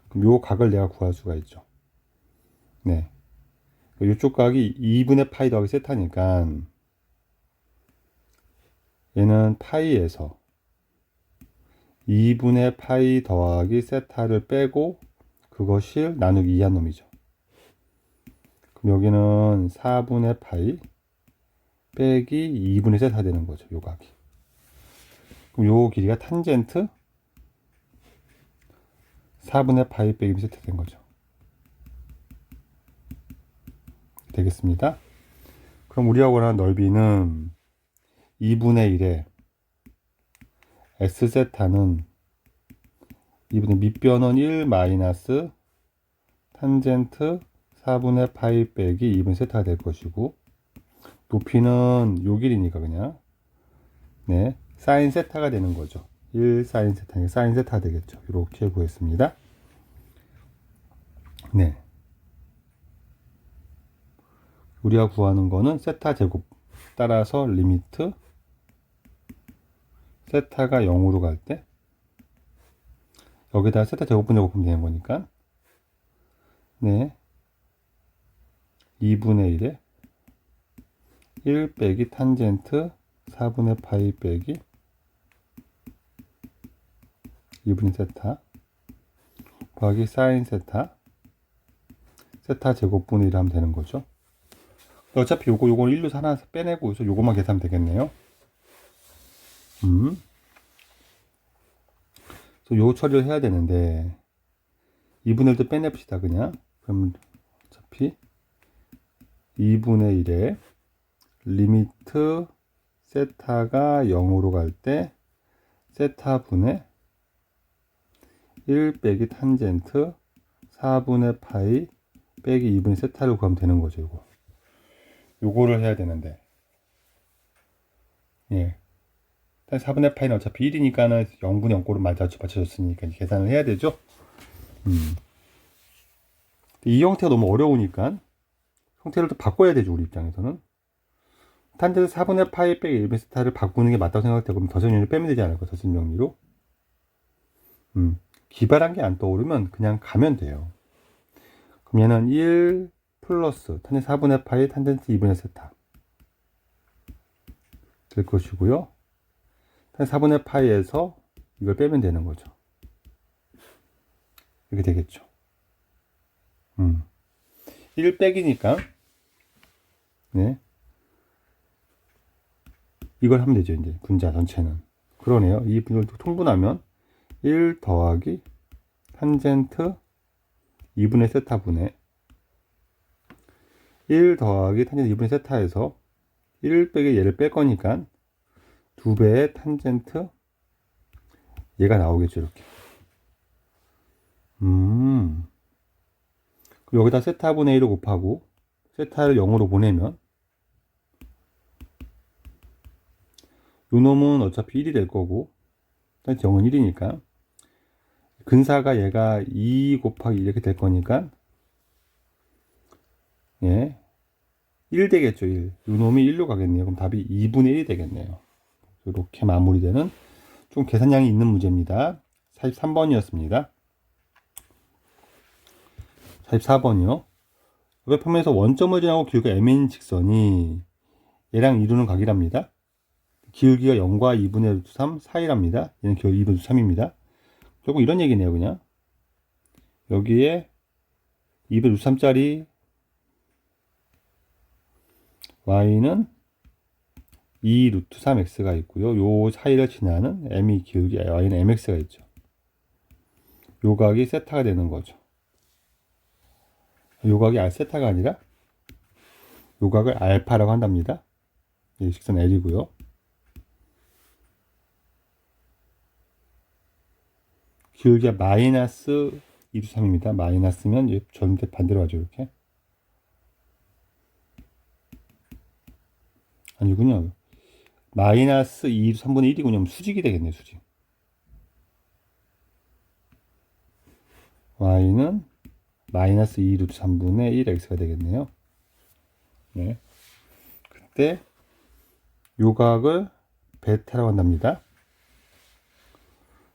S1: 그럼 요 각을 내가 구할 수가 있죠. 네. 이쪽 각이 2분의 파이 더하기 세타니까, 얘는 파이에서 2분의 파이 더하기 세타를 빼고, 그것을 나누기 2한 놈이죠. 그럼 여기는 4분의 파이 빼기 2분의 세타 되는 거죠. 요 각이. 그럼 요 길이가 탄젠트 4분의 파이 빼기 세타 된 거죠. 되겠습니다. 그럼 우리가 원하는 넓이는 2분의 1에 S세타는 2분의 밑변은 1 마이너스 탄젠트 4분의 파이 빼기 2분의 세타가 될 것이고, 높이는 요 길이니까 그냥, 네, 사인 세타가 되는 거죠. 1 사인 세타, 사인 세타가 되겠죠. 이렇게 구했습니다. 네. 우리가 구하는 거는 세타 제곱. 따라서 리미트 세타가 0으로 갈 때, 여기다가 세타 제곱분 제곱하면 되는 거니까, 네, 2분의 1에 1 빼기 탄젠트 4분의 파이 빼기 2분의 세타 더하기 사인 세타 세타 제곱분의 1 하면 되는 거죠. 어차피 요거는 1로 하나 빼내고 있어. 요거만 계산하면 되겠네요. 요 처리를 해야 되는데 2분의 1도 빼냅시다 그냥. 그러면 어차피 2분의 1에 리미트 세타가 0으로 갈 때 세타분의 1 빼기 탄젠트 4분의 파이 빼기 2분의 세타를 구하면 되는 거죠. 요거를 해야 되는데, 예, 4분의 파이는 어차피 1이니까는 0분의 0꼴은 맞춰졌으니까 계산을 해야 되죠. 이 형태가 너무 어려우니까 형태를 또 바꿔야 되죠. 우리 입장에서는 탄젠트 4분의 파이 빼기 1분의 세타를 바꾸는 게 맞다고 생각되고, 그럼 더선정리를 빼면 되지 않을까. 더선정리로 기발한 게 안 떠오르면 그냥 가면 돼요. 그럼 얘는 1 플러스 탄젠트 4분의 파이 탄젠트 2분의 세타 될 것이고요. 탄젠트 4분의 파이에서 이걸 빼면 되는 거죠. 이렇게 되겠죠. 1 빼기니까, 네, 이걸 하면 되죠. 이제 분자 전체는. 그러네요. 이 분을 통분하면 1 더하기 탄젠트 2분의 세타분의 1 더하기 탄젠트 2분의 세타에서 1 빼기 얘를 뺄 거니까 2배의 탄젠트 얘가 나오겠죠. 이렇게. 여기다 세타분의 1을 곱하고 세타를 0으로 보내면 요 놈은 어차피 1이 될 거고, 0은 1이니까 근사가 얘가 2 곱하기 이렇게 될 거니까, 예, 1 되겠죠. 1. 요 놈이 1로 가겠네요. 그럼 답이 2분의 1이 되겠네요. 이렇게 마무리되는 좀 계산량이 있는 문제입니다. 43번이었습니다. 44번이요. 웹폼에서 원점을 지나고 길이가 m인 직선이 얘랑 이루는 각이랍니다. 길기가 0과 2분의 루트 3 사이랍니다. 얘는 기울기 2분의 루트 3입니다. 결국 이런 얘기네요. 그냥 여기에 2분의 루트 3짜리 y는 2 루트 3x가 있고요. 요 사이를 지나는 m이 기울기 y는 mx가 있죠. 요 각이 세타가 되는 거죠. 요 각이 세타가 아니라 요 각을 알파라고 한답니다. 이 직선 L이고요. 길기가 마이너스 2 루트 3입니다. 마이너스면 전대 반대로 하죠. 이렇게. 아니군요. 마이너스 2 루트 3분의 1이군요. 수직이 되겠네요. 수직. y는 마이너스 2 루트 3분의 1x가 되겠네요. 네. 그때 요각을 베타라고 한답니다.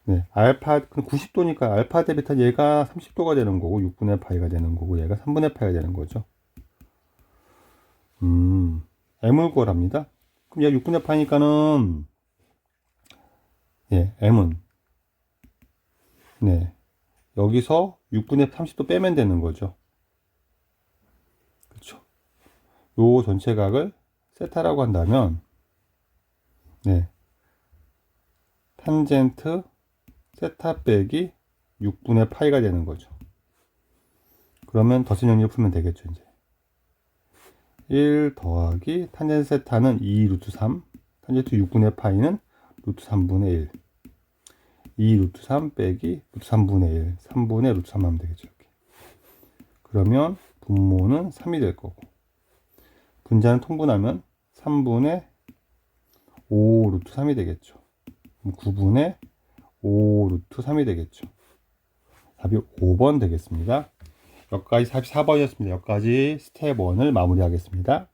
S1: 네. 알파 90도니까 알파 대 베타 얘가 30도가 되는 거고 6분의 파이가 되는 거고 얘가 3분의 파이가 되는 거죠. m을 구하랍니다. 그럼 얘가 6분의 파이니까는, 예, m은, 네, 여기서 6분의 30도 빼면 되는 거죠. 그쵸. 요 전체 각을 세타라고 한다면, 네, 탄젠트 세타 빼기 6분의 파이가 되는 거죠. 그러면 덧셈 정리를 풀면 되겠죠. 이제 1 더하기 탄젠트 세타는 2 루트 3, 탄젠트 6분의 파이는 루트 3분의 1, 2 루트 3 빼기 루트 3분의 1, 3분의 루트 3 하면 되겠죠. 이렇게. 그러면 분모는 3이 될 거고, 분자는 통분하면 3분의 5 루트 3이 되겠죠. 9분의 5 루트 3이 되겠죠. 답이 5번 되겠습니다. 여기까지 44번이었습니다. 여기까지 스텝 1을 마무리하겠습니다.